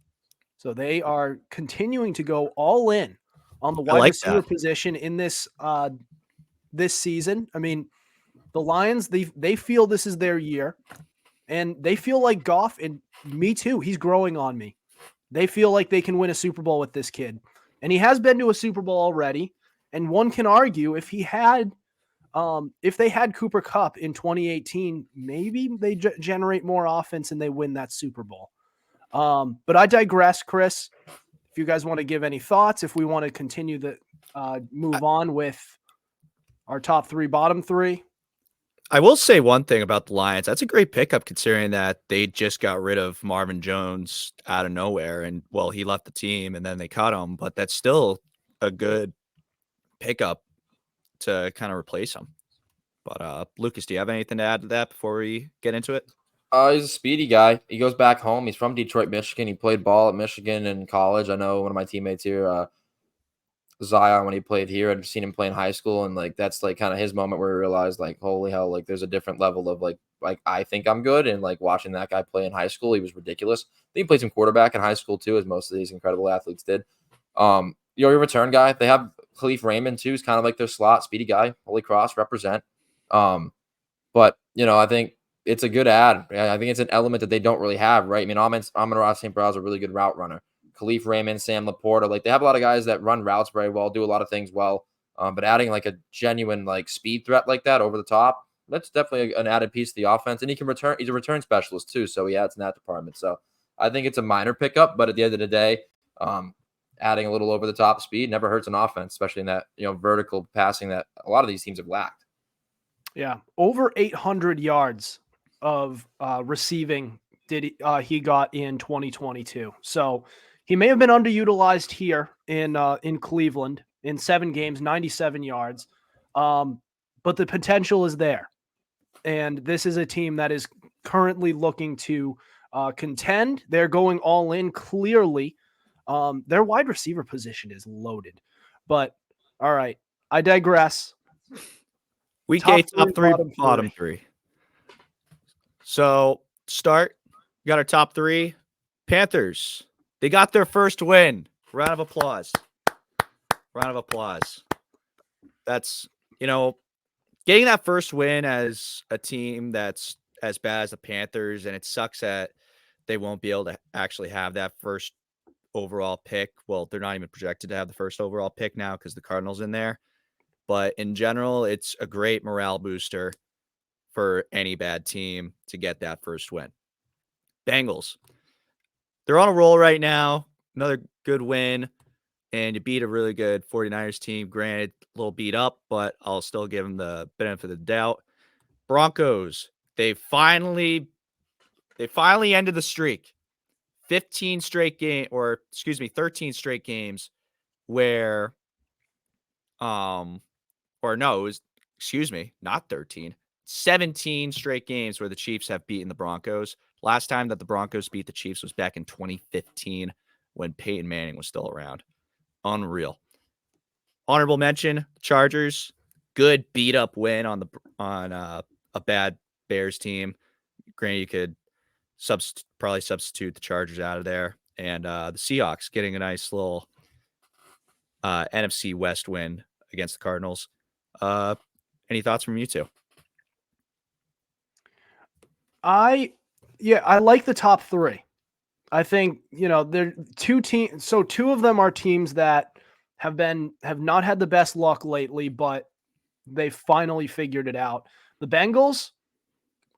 So they are continuing to go all in on the wide receiver position in this season. I mean, the Lions, they feel this is their year, and they feel like Goff, and me too, he's growing on me. They feel like they can win a Super Bowl with this kid. And he has been to a Super Bowl already. And one can argue if they had Cooper Kupp in 2018, maybe they generate more offense and they win that Super Bowl. But I digress, Chris. If you guys want to give any thoughts, if we want to continue the move on with our top 3, bottom 3. I will say one thing about the Lions. That's a great pickup considering that they just got rid of Marvin Jones out of nowhere. And, well, he left the team and then they cut him. But that's still a good pickup to kind of replace him. But Lucas, do you have anything to add to that before we get into it? He's a speedy guy. He goes back home. He's from Detroit, Michigan. He played ball at Michigan in college. I know one of my teammates here, Zion, when he played here, I'd seen him play in high school, and that's kind of his moment where he realized holy hell, there's a different level of I think I'm good, and watching that guy play in high school, he was ridiculous. I think he played some quarterback in high school too, as most of these incredible athletes did. Your return guy, they have Khalif Raymond too, is kind of their slot, speedy guy, Holy Cross, represent. But I think it's a good ad. I think it's an element that they don't really have, right? I mean, Amon-Ra St. Brown's a really good route runner. Khalif Raymond, Sam Laporta, they have a lot of guys that run routes very well, do a lot of things well. But adding a genuine speed threat like that over the top, that's definitely an added piece of the offense. And he can return. He's a return specialist too, so he adds in that department. So I think it's a minor pickup, but at the end of the day, adding a little over the top speed never hurts an offense, especially in that, vertical passing that a lot of these teams have lacked. Yeah, over 800 yards of receiving he got in 2022. So he may have been underutilized here in Cleveland in 7 games, 97 yards. But the potential is there. And this is a team that is currently looking to contend. They're going all in clearly. Their wide receiver position is loaded. But all right, I digress. Week 8, top 3, bottom 3. So start, you got our top 3. Panthers, they got their first win. Round of applause. That's, getting that first win as a team that's as bad as the Panthers, and it sucks that they won't be able to actually have that first overall pick. Well, they're not even projected to have the first overall pick now because the Cardinals in there. But in general, it's a great morale booster for any bad team to get that first win. Bengals, they're on a roll right now. Another good win. And you beat a really good 49ers team. Granted, a little beat up, but I'll still give them the benefit of the doubt. Broncos, they finally ended the streak. 13 straight games where not 13. 17 straight games where the Chiefs have beaten the Broncos. Last time that the Broncos beat the Chiefs was back in 2015 when Peyton Manning was still around. Unreal. Honorable mention, Chargers. Good beat up win on a bad Bears team. Granted, you could probably substitute the Chargers out of there. And the Seahawks getting a nice little NFC West win against the Cardinals. Any thoughts from you two? I like the top 3. I think, they're 2 teams. So 2 of them are teams that have not had the best luck lately, but they finally figured it out. The Bengals,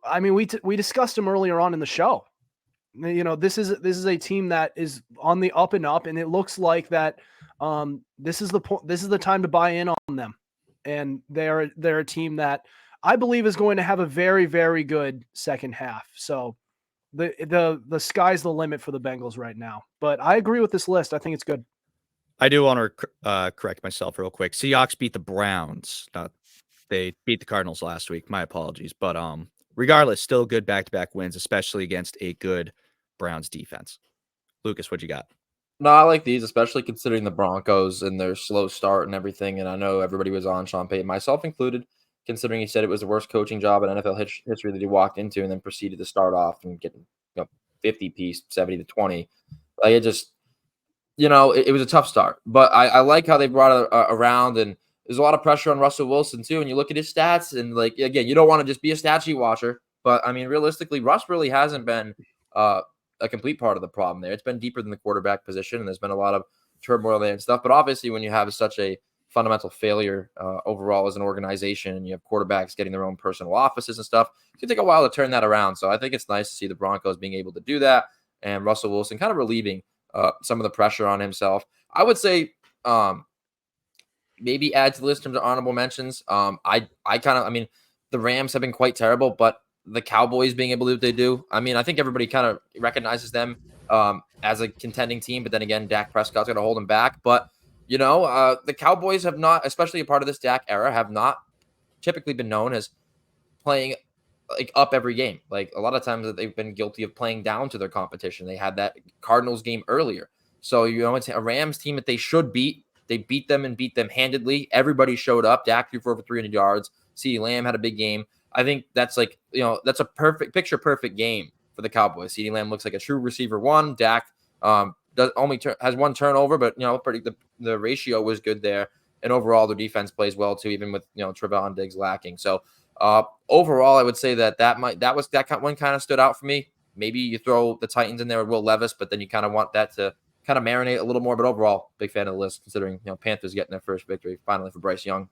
I mean, we discussed them earlier on in the show. This is a team that is on the up and up, and it looks like that this is the time to buy in on them. And they're a team that I believe is going to have a very, very good second half. So the sky's the limit for the Bengals right now. But I agree with this list. I think it's good. I do want to correct myself real quick. Seahawks beat the Browns. They beat the Cardinals last week. My apologies. But regardless, still good back-to-back wins, especially against a good Browns defense. Lucas, what you got? No, I like these, especially considering the Broncos and their slow start and everything. And I know everybody was on Sean Payton, myself included, considering he said it was the worst coaching job in NFL history that he walked into, and then proceeded to start off and get 50 piece, 70 to 20. Like, it just, it was a tough start. But I like how they brought it around, and there's a lot of pressure on Russell Wilson too. And you look at his stats, and like, again, you don't want to just be a stat sheet watcher, but I mean, realistically, Russ really hasn't been a complete part of the problem there. It's been deeper than the quarterback position, and there's been a lot of turmoil there and stuff. But obviously, when you have such a fundamental failure overall as an organization, and you have quarterbacks getting their own personal offices and stuff, it can take a while to turn that around. So I think it's nice to see the Broncos being able to do that, and Russell Wilson kind of relieving some of the pressure on himself. I would say maybe add to the list in terms of honorable mentions. I mean, the Rams have been quite terrible, but the Cowboys being able to do what they do, I mean, I think everybody kind of recognizes them as a contending team, but then again, Dak Prescott's going to hold them back. But, the Cowboys have not, especially a part of this Dak era, have not typically been known as playing like up every game. Like, a lot of times that they've been guilty of playing down to their competition. They had that Cardinals game earlier. So, it's a Rams team that they should beat. They beat them and beat them handedly. Everybody showed up. Dak threw for over 300 yards. CeeDee Lamb had a big game. I think that's like, that's a perfect game for the Cowboys. CeeDee Lamb looks like a true receiver one. Dak has one turnover, but the ratio was good there. And overall, their defense plays well too, even with Trevon Diggs lacking. So overall, I would say that one kind of stood out for me. Maybe you throw the Titans in there with Will Levis, but then you kind of want that to kind of marinate a little more. But overall, big fan of the list, considering Panthers getting their first victory finally for Bryce Young.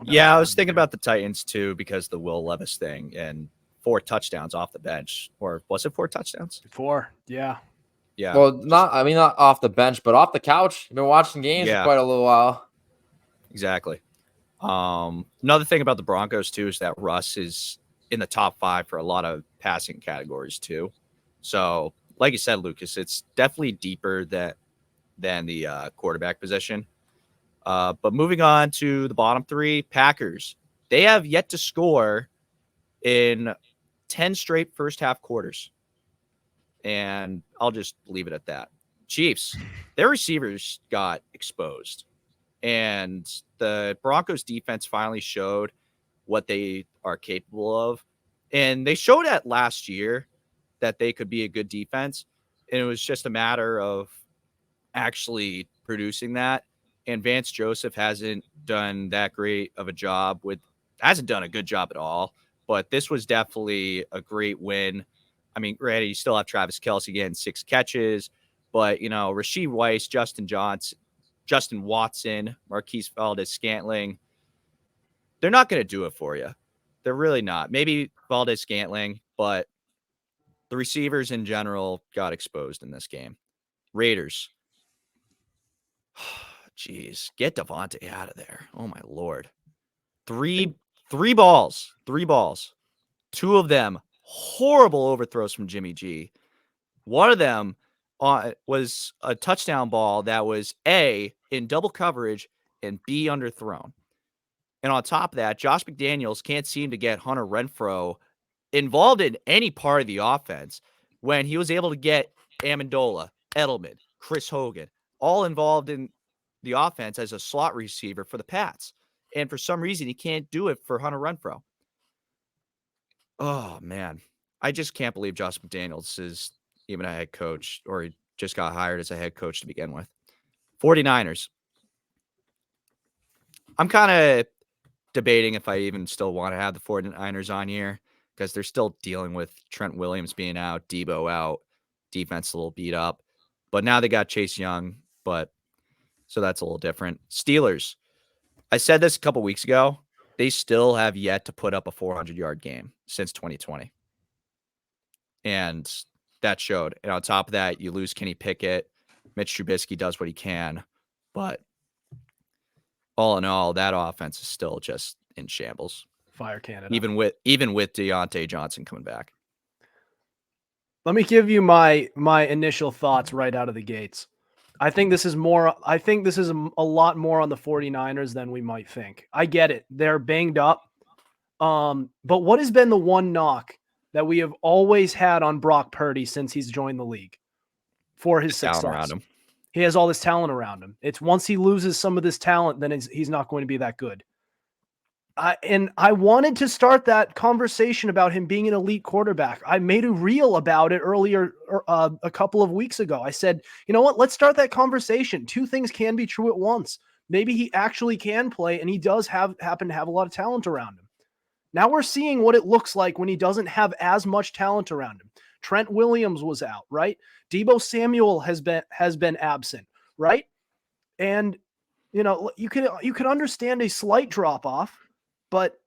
Yeah, I was thinking about the Titans too because the Will Levis thing and 4 touchdowns off the bench, or was it 4 touchdowns? 4, yeah. Yeah. Well, not off the bench, but off the couch. You've been watching games for Yeah. quite a little while. Exactly. Another thing about the Broncos too is that Russ is in the top 5 for a lot of passing categories too. So, like you said, Lucas, it's definitely deeper than the quarterback position. But moving on to the bottom 3, Packers. They have yet to score in 10 straight first half quarters. And I'll just leave it at that. Chiefs, their receivers got exposed. And the Broncos defense finally showed what they are capable of. And they showed that last year that they could be a good defense. And it was just a matter of actually producing that. And Vance Joseph hasn't done that great of a job hasn't done a good job at all. But this was definitely a great win. I mean, granted, you still have Travis Kelce getting 6 catches, but Rashee Rice, Justin Watson, Marquise Valdez-Scantling, they're not going to do it for you. They're really not. Maybe Valdez-Scantling, but the receivers in general got exposed in this game. Raiders. Jeez, get Devontae out of there. Oh my Lord. Three balls. 2 of them horrible overthrows from Jimmy G. One of them was a touchdown ball that was A, in double coverage, and B, underthrown. And on top of that, Josh McDaniels can't seem to get Hunter Renfrow involved in any part of the offense when he was able to get Amendola, Edelman, Chris Hogan, all involved in the offense as a slot receiver for the Pats. And for some reason, he can't do it for Hunter Renfrow. Oh, man. I just can't believe Josh McDaniels is even a head coach, or he just got hired as a head coach to begin with. 49ers. I'm kind of debating if I even still want to have the 49ers on here because they're still dealing with Trent Williams being out, Debo out, defense a little beat up. But now they got Chase Young, so that's a little different. Steelers. I said this a couple weeks ago. They still have yet to put up a 400-yard game since 2020. And that showed. And on top of that, you lose Kenny Pickett. Mitch Trubisky does what he can. But all in all, that offense is still just in shambles. Fire Canada. Even with Deontay Johnson coming back. Let me give you my initial thoughts right out of the gates. I think this is a lot more on the 49ers than we might think. I get it. They're banged up. But what has been the one knock that we have always had on Brock Purdy since he's joined the league for his success? Around him. He has all this talent around him. It's once he loses some of this talent, then he's not going to be that good. And I wanted to start that conversation about him being an elite quarterback. I made a reel about it earlier, a couple of weeks ago. I said, you know what? Let's start that conversation. 2 things can be true at once. Maybe he actually can play, and he does happen to have a lot of talent around him. Now we're seeing what it looks like when he doesn't have as much talent around him. Trent Williams was out, right? Debo Samuel has been absent, right? And you could understand a slight drop off. But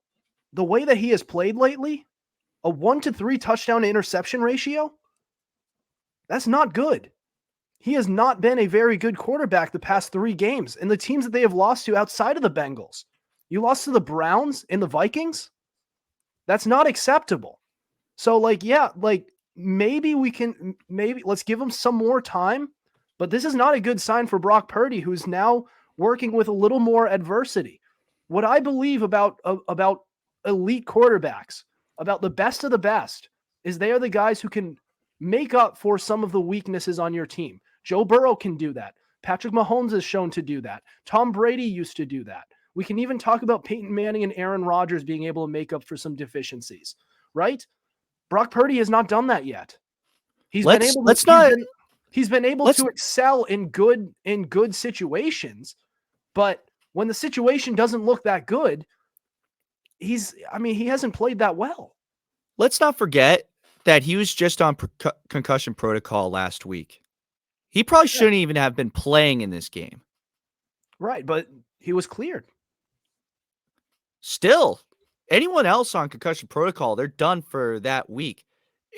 the way that he has played lately, a 1-3 touchdown to interception ratio, that's not good. He has not been a very good quarterback the past 3 games. And the teams that they have lost to outside of the Bengals, you lost to the Browns and the Vikings. That's not acceptable. So maybe let's give him some more time. But this is not a good sign for Brock Purdy, who's now working with a little more adversity. What I believe about elite quarterbacks, about the best of the best, is they are the guys who can make up for some of the weaknesses on your team. Joe Burrow can do that. Patrick Mahomes is shown to do that. Tom Brady used to do that. We can even talk about Peyton Manning and Aaron Rodgers being able to make up for some deficiencies, right? Brock Purdy has not done that yet. He's been able to excel in good situations, but when the situation doesn't look that good, he hasn't played that well. Let's not forget that he was just on concussion protocol last week. He probably shouldn't even have been playing in this game. Right, but he was cleared. Still, anyone else on concussion protocol, they're done for that week.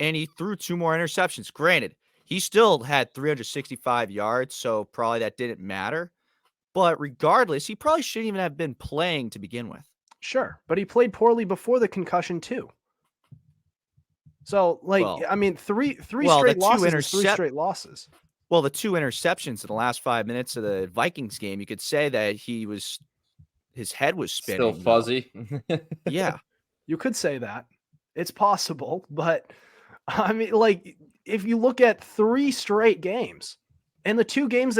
And he threw 2 more interceptions. Granted, He still had 365 yards, so probably that didn't matter. But regardless, he probably shouldn't even have been playing to begin with. Sure, but he played poorly before the concussion too. So, three straight losses is 3 straight losses. Well, the 2 interceptions in the last 5 minutes of the Vikings game, you could say that his head was spinning. Still fuzzy. Yeah. You could say that. It's possible, but if you look at 3 straight games and the two games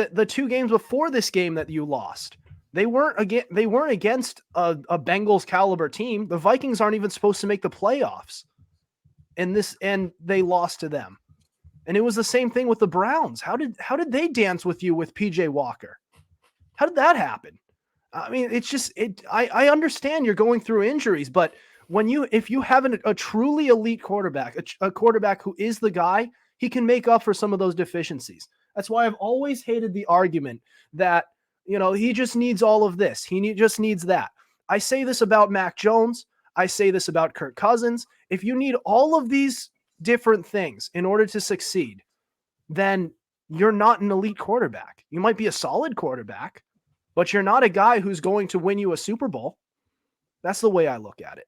before this game that you lost, they weren't against a Bengals caliber team. The Vikings aren't even supposed to make the playoffs. And they lost to them. And it was the same thing with the Browns. How did they dance with you with PJ Walker? How did that happen? I mean, it's just I understand you're going through injuries, but if you have a truly elite quarterback, a quarterback who is the guy, he can make up for some of those deficiencies. That's why I've always hated the argument that, he just needs all of this. Just needs that. I say this about Mac Jones. I say this about Kirk Cousins. If you need all of these different things in order to succeed, then you're not an elite quarterback. You might be a solid quarterback, but you're not a guy who's going to win you a Super Bowl. That's the way I look at it.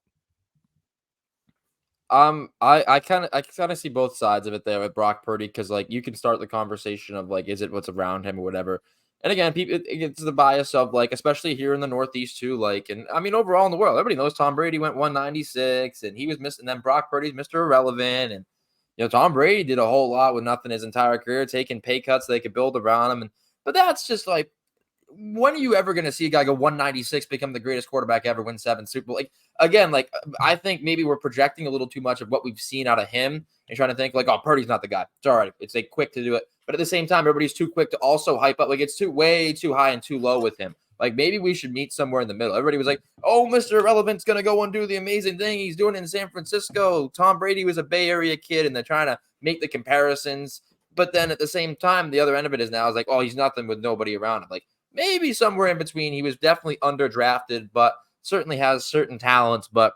I kind of see both sides of it there with Brock Purdy, because you can start the conversation of is it what's around him or whatever. And again, it gets the bias of especially here in the Northeast too. And I mean, overall in the world, everybody knows Tom Brady went 196 and he was missing. And then Brock Purdy's Mr. Irrelevant, and Tom Brady did a whole lot with nothing his entire career, taking pay cuts so they could build around him. But that's just when are you ever going to see a guy go 196, become the greatest quarterback ever, win 7 Super Bowl? I think maybe we're projecting a little too much of what we've seen out of him and trying to think oh, Purdy's not the guy. It's all right. It's quick to do it. But at the same time, everybody's too quick to also hype up. It's way too high and too low with him. Maybe we should meet somewhere in the middle. Everybody was oh, Mr. Irrelevant's going to go and do the amazing thing he's doing in San Francisco. Tom Brady was a Bay Area kid, and they're trying to make the comparisons. But then at the same time, the other end of it is now oh, he's nothing with nobody around him. Maybe somewhere in between. He was definitely underdrafted, but certainly has certain talents. But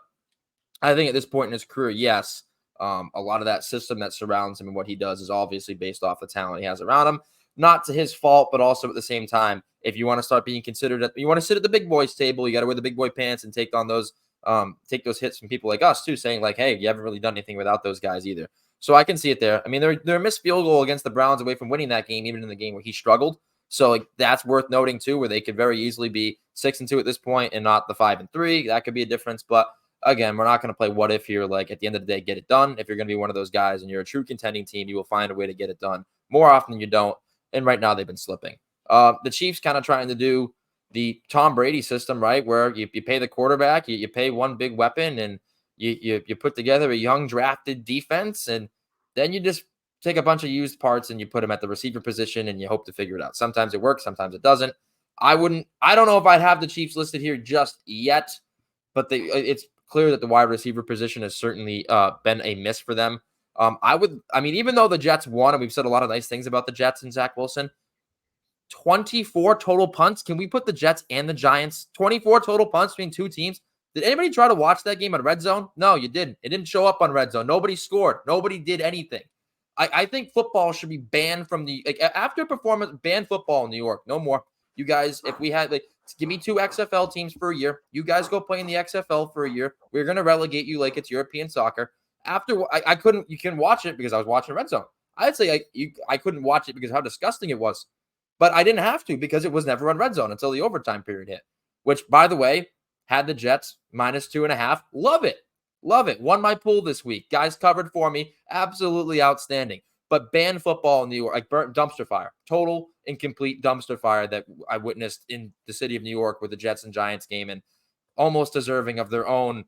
I think at this point in his career, yes, a lot of that system that surrounds him and what he does is obviously based off the talent he has around him. Not to his fault, but also at the same time, if you want to start being considered, you want to sit at the big boys table, you got to wear the big boy pants and take those hits from people like us too, saying hey, you haven't really done anything without those guys either. So I can see it there. I mean, they're a missed field goal against the Browns away from winning that game, even in the game where he struggled. So that's worth noting too, where they could very easily be 6-2 at this point and not the 5-3. That could be a difference. But again, we're not going to play what if here. At the end of the day, get it done. If you're going to be one of those guys and you're a true contending team, you will find a way to get it done more often than you don't. And right now they've been slipping. The Chiefs kind of trying to do the Tom Brady system, right? Where you pay the quarterback, you pay one big weapon, and you put together a young drafted defense, and then you just take a bunch of used parts and you put them at the receiver position and you hope to figure it out. Sometimes it works, sometimes it doesn't. I don't know if I'd have the Chiefs listed here just yet, but it's clear that the wide receiver position has certainly been a miss for them. Even though the Jets won, and we've said a lot of nice things about the Jets and Zach Wilson, 24 total punts. Can we put the Jets and the Giants? 24 total punts between two teams. Did anybody try to watch that game on Red Zone? No, you didn't. It didn't show up on Red Zone. Nobody scored. Nobody did anything. I think football should be banned from after performance, ban football in New York. No more. You guys, if we had give me 2 XFL teams for a year. You guys go play in the XFL for a year. We're going to relegate you like it's European soccer. After I couldn't, you can watch it because I was watching Red Zone. I'd say I couldn't watch it because how disgusting it was, but I didn't have to because it was never on Red Zone until the overtime period hit, which by the way, had the Jets -2.5. Love it. Love it. Won my pool this week. Guys covered for me. Absolutely outstanding. But ban football in New York, burnt dumpster fire. Total and complete dumpster fire that I witnessed in the city of New York with the Jets and Giants game, and almost deserving of their own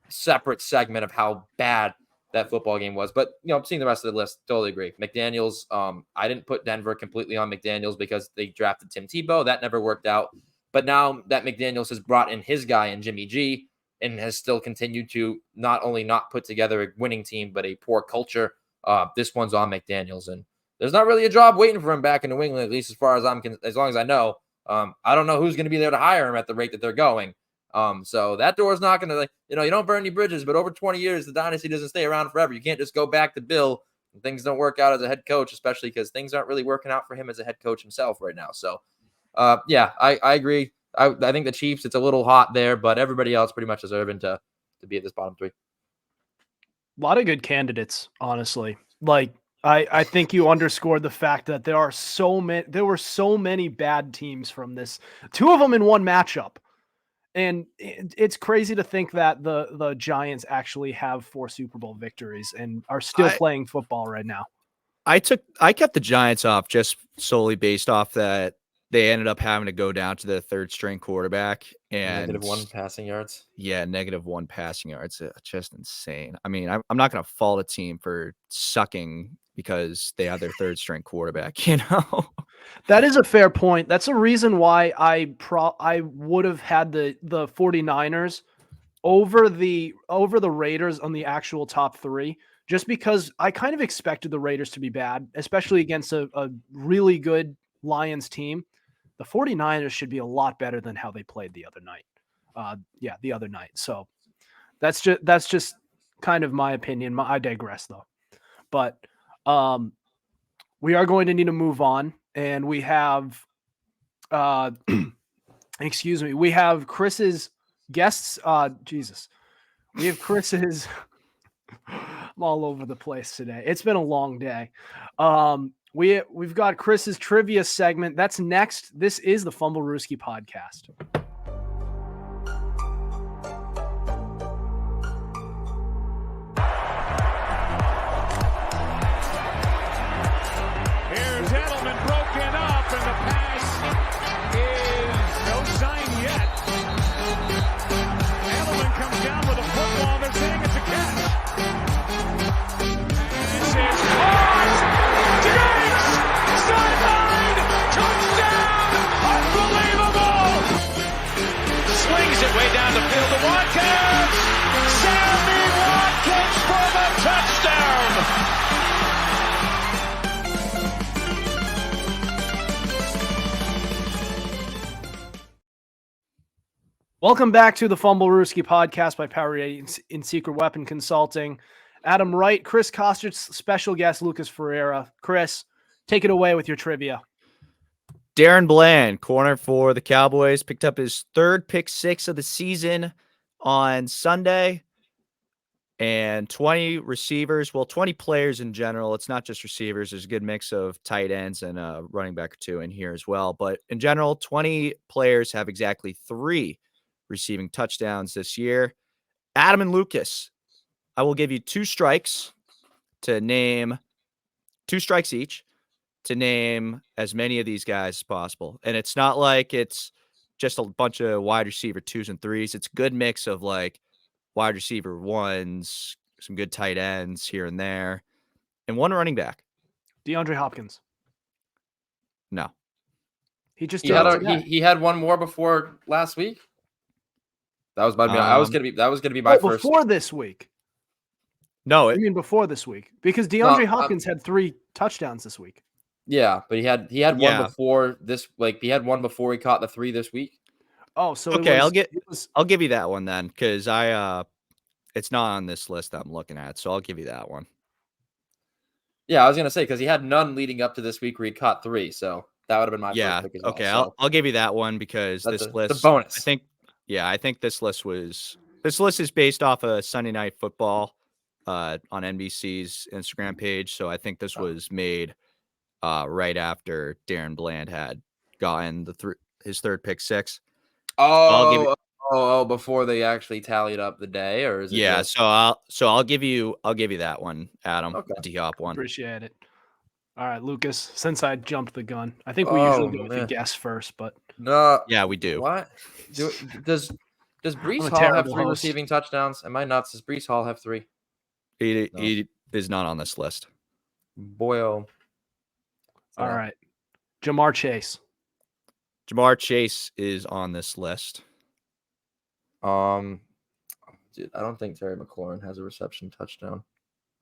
separate segment of how bad that football game was. But, seeing the rest of the list, totally agree. McDaniels, I didn't put Denver completely on McDaniels because they drafted Tim Tebow. That never worked out. But now that McDaniels has brought in his guy in Jimmy G and has still continued to not only not put together a winning team, but a poor culture, this one's on McDaniels. And there's not really a job waiting for him back in New England, at least as long as I know. I don't know who's going to be there to hire him at the rate that they're going. So that door is not going to, you don't burn any bridges, but over 20 years, the dynasty doesn't stay around forever. You can't just go back to Bill things don't work out as a head coach, especially because things aren't really working out for him as a head coach himself right now. So, yeah, I agree. I think the Chiefs, it's a little hot there, but everybody else pretty much deserving to be at this bottom 3. A lot of good candidates, honestly. Like, I think you underscored the fact that there were so many bad teams from this. 2 of them in one matchup. And it's crazy to think that the Giants actually have 4 Super Bowl victories and are still playing football right now. I kept the Giants off just solely based off that they ended up having to go down to the 3rd string quarterback and -1 passing yards. Yeah, -1 passing yards. Just insane. I mean, I'm not going to fault a team for sucking because they have their 3rd string quarterback, you know? That is a fair point. That's a reason why I would have had the 49ers over the Raiders on the actual top 3, just because I kind of expected the Raiders to be bad, especially against a really good Lions team. The 49ers should be a lot better than how they played the other night. The other night. So that's just kind of my opinion. I digress though. But we are going to need to move on, and we have excuse me, we have Chris's guests. We have Chris's I'm all over the place today. It's been a long day. We've got Chris's trivia segment. That's next. This is the Fumblerooski podcast. Here's Edelman broken up, and the pass is no sign yet. Edelman comes down with a football. They're saying it's a catch. This is caught. Diggs! Sideline! Touchdown! Unbelievable! Slings it way down the field to Watkins. Sammy Watkins for the touchdown. Welcome back to the Fumblerooski podcast by Power in Secret Weapon Consulting. Adam Wright, Chris Costich, special guest Lucas Feriera. Chris, take it away with your trivia. Darren Bland, corner for the Cowboys, picked up his 3rd pick 6 of the season on Sunday. And 20 receivers, 20 players in general. It's not just receivers. There's a good mix of tight ends and a running back or 2 in here as well. But in general, 20 players have exactly 3 receiving touchdowns this year. Adam and Lucas, I will give you 2 strikes to name 2 strikes each to name as many of these guys as possible. And it's not like it's just a bunch of wide receiver 2s and 3s. It's a good mix of like wide receiver 1s, some good tight ends here and there, and 1 running back. DeAndre Hopkins. No. He just he had 1 more before last week. That was my that was gonna be my first before this week. No, I mean before this week, because DeAndre Hopkins had 3 touchdowns this week. Yeah, but he had 1 before this. Like he had 1 before he caught the 3 this week. Oh, so okay, I'll give you that one then, because it's not on this list I'm looking at, so I'll give you that one. Yeah, I was gonna say because he had none leading up to this week where he caught 3, so that would have been my first pick as well. Okay, so. I'll give you that one because this list the bonus. I think this list is based off of Sunday Night Football on NBC's Instagram page, so I think this was made right after Darren Bland had gotten his 3rd pick 6. Before they actually tallied up the day, or is it? Yeah, so I'll give you that one, Adam. Okay. The D-Hop one. Appreciate it. All right, Lucas. Since I jumped the gun, I think we usually go with the guess first, but no, yeah, we do. What does Breece Hall have 3 receiving touchdowns? Am I nuts? Does Breece Hall have 3? He is not on this list. Boyo. All right, Jamar Chase. Jamar Chase is on this list. Dude, I don't think Terry McLaurin has a reception touchdown.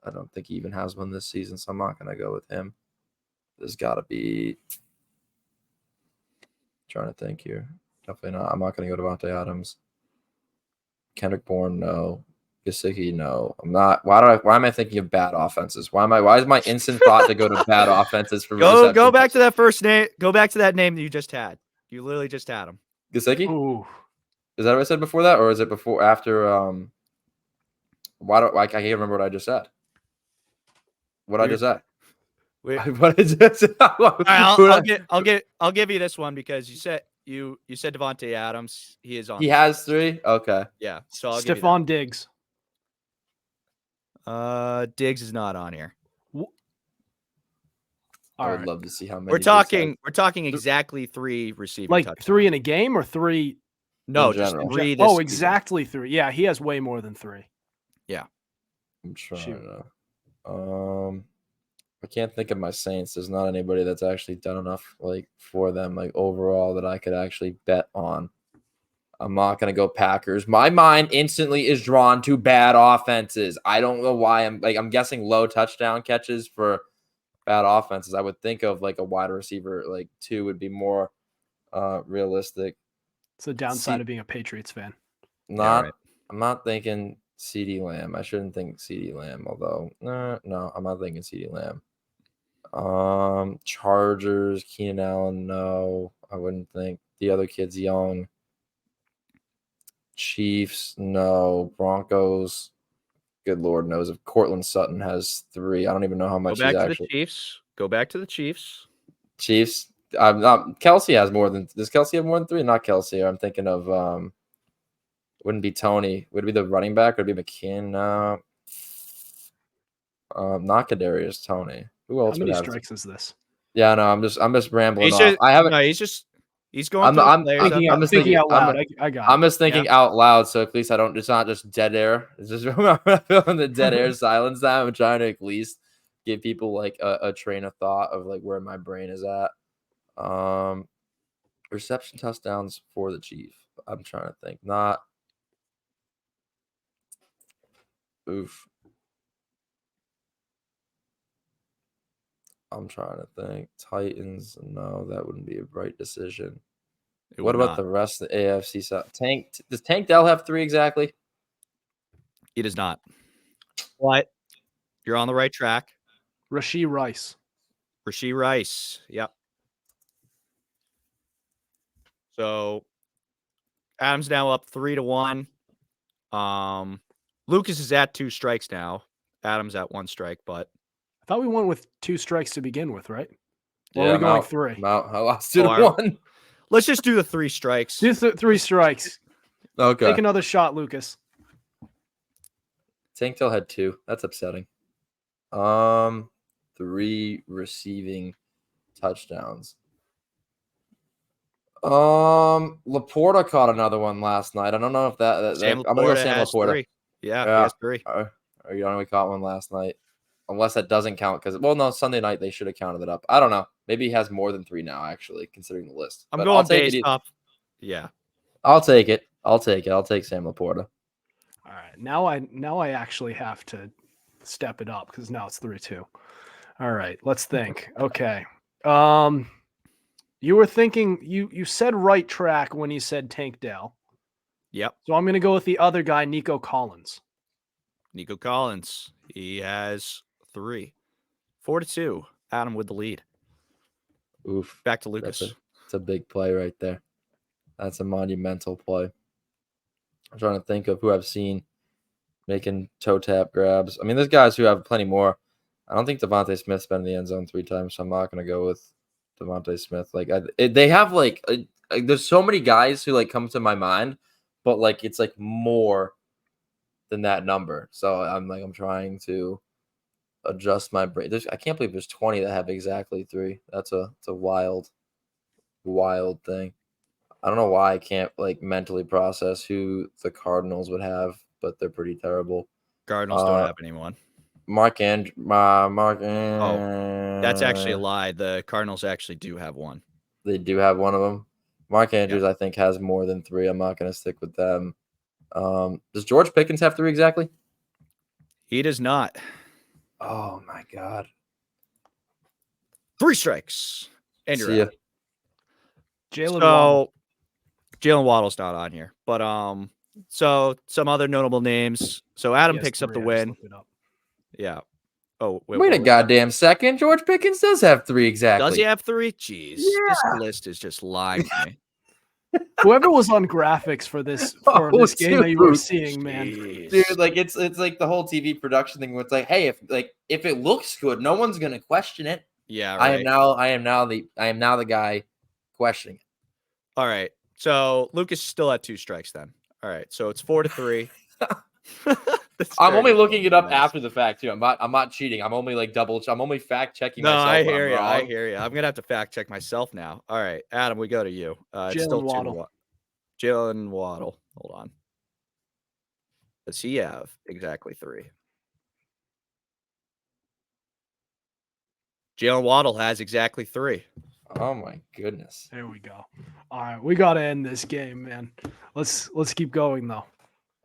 I don't think he even has one this season, so I'm not going to go with him. There's got to be. Trying to think here. Definitely not. I'm not going to go to Devontae Adams. Kendrick Bourne, no. Gesicki, no. I'm not. Why am I thinking of bad offenses? Why is my instant thought to go to bad offenses for Go back to that first name. Go back to that name that you just had. You literally just had him. Gesicki? Ooh. Is that what I said before that, or is it after? I can't remember what I just said. What I just said. What I just said. All right, I'll give you this one because you said Devontae Adams. He is on. He has 3. Okay. Yeah. So I'll Stephon Diggs. Diggs is not on here. I would love to see how many. We're talking exactly 3 receiving like touchdowns. 3 in a game or 3? No, in just general. 3. This season. Exactly 3. Yeah, he has way more than 3. Yeah. I'm trying to. I can't think of my Saints. There's not anybody that's actually done enough like for them, like overall, that I could actually bet on. I'm not gonna go Packers. My mind instantly is drawn to bad offenses. I don't know why. I'm guessing low touchdown catches for bad offenses. I would think of like a wide receiver, like 2 would be more realistic. It's the downside of being a Patriots fan. I'm not thinking CeeDee Lamb. I shouldn't think CeeDee Lamb, although no, I'm not thinking CeeDee Lamb. Chargers, Keenan Allen, no, I wouldn't think. The other kid's young. Chiefs, no. Broncos, good Lord knows if Cortland Sutton has 3. I don't even know how much Go back he's to actually. the Chiefs. Go back to the Chiefs. Chiefs. I'm not. Kelsey has more than. Does Kelsey have more than 3? Not Kelsey. I'm thinking of. Wouldn't be Tony. Would it be the running back? Would it be McKinn? Not Kadarius Tony. Who else How many would have? strikes is this? Yeah, no, I'm just rambling He's off. just, I haven't. No, he's going. I'm Thinking out loud. I got. I'm just thinking out loud, so at least I don't. It's not just dead air. It's just feeling the dead air silence. Time I'm trying to at least give people like a train of thought of like where my brain is at. Reception touchdowns for the Chief. I'm trying to think. Not. Oof. I'm trying to think. Titans. No, that wouldn't be a right decision. What about the rest of the AFC side? Does Tank Dell have 3 exactly? He does not. What? You're on the right track. Rashee Rice. Yep. So Adam's now up 3-1. Lucas is at 2 strikes now. Adam's at 1 strike, but I thought we went with 2 strikes to begin with, right? Or Yeah, are we going 3? I lost 2-1. Let's just do the 3 strikes. Do 3 strikes. Okay. Take another shot, Lucas. Tank Dell had 2. That's upsetting. 3 receiving touchdowns. Laporta caught another one last night. I don't know if I'm gonna go Sam Laporta. 3. Yeah, he has 3. He only caught one last night. Unless that doesn't count because no, Sunday night they should have counted it up. I don't know. Maybe he has more than 3 now, actually, considering the list. I'm going based off. Yeah. I'll take it. I'll take Sam Laporta. All right. Now I actually have to step it up because now it's 3-2. All right. Let's think. Okay. You were thinking you said right track when you said Tank Dell. Yep. So I'm gonna go with the other guy, Nico Collins. He has 3. 4-2. Adam with the lead. Oof. Back to Lucas. It's a big play right there. That's a monumental play. I'm trying to think of who I've seen making toe tap grabs. I mean, there's guys who have plenty more. I don't think Devontae Smith's been in the end zone 3 times, so I'm not going to go with Devontae Smith. Like they have there's so many guys who like come to my mind, but like it's like more than that number. So I'm trying to adjust my brain. I can't believe there's 20 that have exactly 3. It's a wild thing. I don't know why I can't like mentally process who the Cardinals would have, but they're pretty terrible. Cardinals don't have anyone. Mark Oh, that's actually a lie. The Cardinals actually do have one. They do have one of them. Mark Andrews, I think, has more than 3. I'm not going to stick with them. Does George Pickens have 3 exactly? He does not. Oh my God. 3 strikes. And you're out. Jalen Waddle. Jalen Waddle's not on here, but So some other notable names. So Adam Yes, picks up the 3, I just win. looked it up. Yeah. Oh, Wait what a was that? goddamn second. George Pickens does have 3 exactly. Does he have 3? Jeez. This Yeah. list is just lying to me. Whoever was on graphics for this game that you were seeing, man. Jeez. Dude, like it's like the whole TV production thing where it's like, hey, if it looks good, no one's gonna question it. Yeah, I right. am now the guy questioning it. All right. So Lucas still had 2 strikes then. All right. So it's 4-3. I'm only looking it up after the fact too. I'm not cheating. I'm only I'm only fact checking No, myself. I when I'm hear you. I wrong. hear you. I'm gonna have to fact check myself now. All right, Adam, we go to you. It's still Jalen Waddle. Jalen Waddle. Hold on. Does he have exactly 3? Jalen Waddle has exactly 3. Oh my goodness. There we go. All right, we got to end this game, man. Let's keep going though.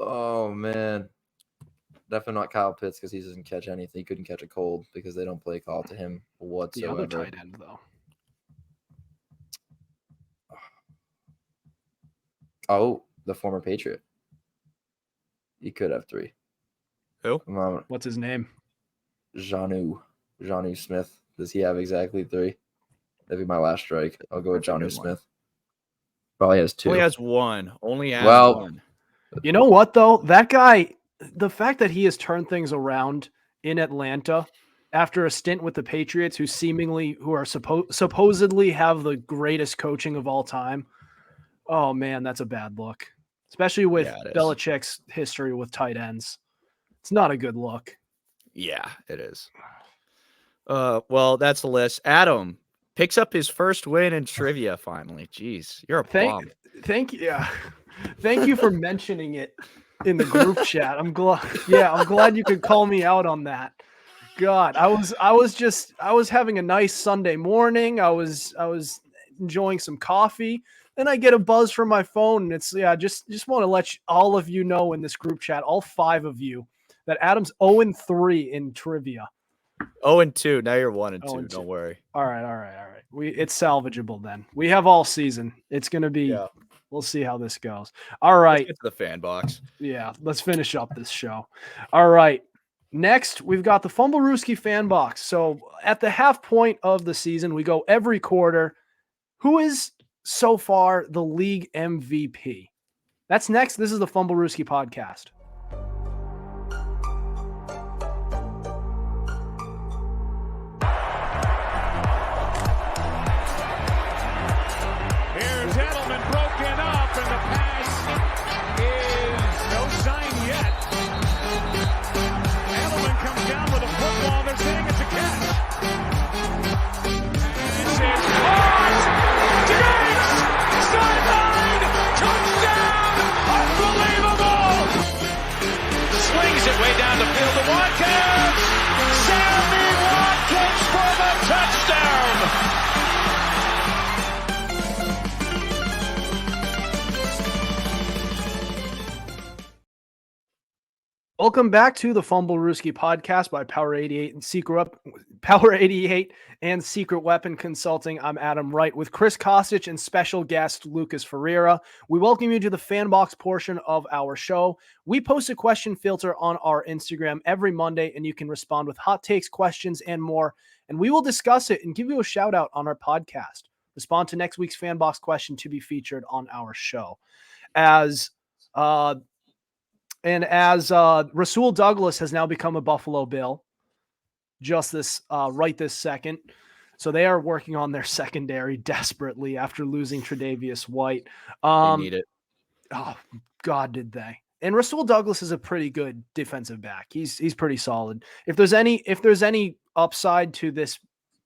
Oh man. Definitely not Kyle Pitts because he doesn't catch anything. He couldn't catch a cold because they don't play call to him The whatsoever. other tight end though. Oh, the former Patriot. He could have 3. Who? What's his name? Jonnu Smith. Does he have exactly 3? That'd be my last strike. I'll go with That's a good Jonnu one. Smith. Probably has 2. Only has 1. Only has Well- 1. You know what though? That guy, the fact that he has turned things around in Atlanta after a stint with the Patriots, who are supposedly have the greatest coaching of all time. Oh man, that's a bad look, especially with Yeah, it is. Belichick's history with tight ends. It's not a good look. Yeah, it is. Well, that's the list. Adam picks up his first win in trivia finally. Jeez, you're a bum. Thank you. Yeah. Thank you for mentioning it in the group chat. I'm glad you could call me out on that. God, I was having a nice Sunday morning. I was enjoying some coffee. Then I get a buzz from my phone, and it's just want to let all of you know in this group chat, all 5 of you, that Adam's 0-3 in trivia. 0-2. Now you're 1-2. 0-2. Don't worry. All right. It's salvageable then. We have all season. It's gonna be. Yeah. We'll see how this goes. All right. Let's get to the fan box. Yeah, let's finish up this show. All right. Next, we've got the Fumblerooski fan box. So at the half point of the season, we go every quarter. Who is so far the league MVP? That's next. This is the Fumblerooski podcast. Here's Edelman broken up, and the pass is no sign yet. Edelman comes down with a football. They're saying it's a catch. This is caught. Diggs! Sideline! Touchdown! Unbelievable! Swings it way down the field to Watkins. Sammy Watkins for the touchdown. Welcome back to the Fumblerooski podcast by Power 88 and Secret Weapon Consulting. I'm Adam Wright with Chris Costich and special guest Lucas Feriera. We welcome you to the fan box portion of our show. We post a question filter on our Instagram every Monday, and you can respond with hot takes, questions, and more. And we will discuss it and give you a shout out on our podcast. Respond to next week's fan box question to be featured on our show. As Rasul Douglas has now become a Buffalo Bill, just this right this second. So they are working on their secondary desperately after losing Tre'Davious White. They need it. Oh God, did they? And Rasul Douglas is a pretty good defensive back. He's pretty solid. If there's any upside to this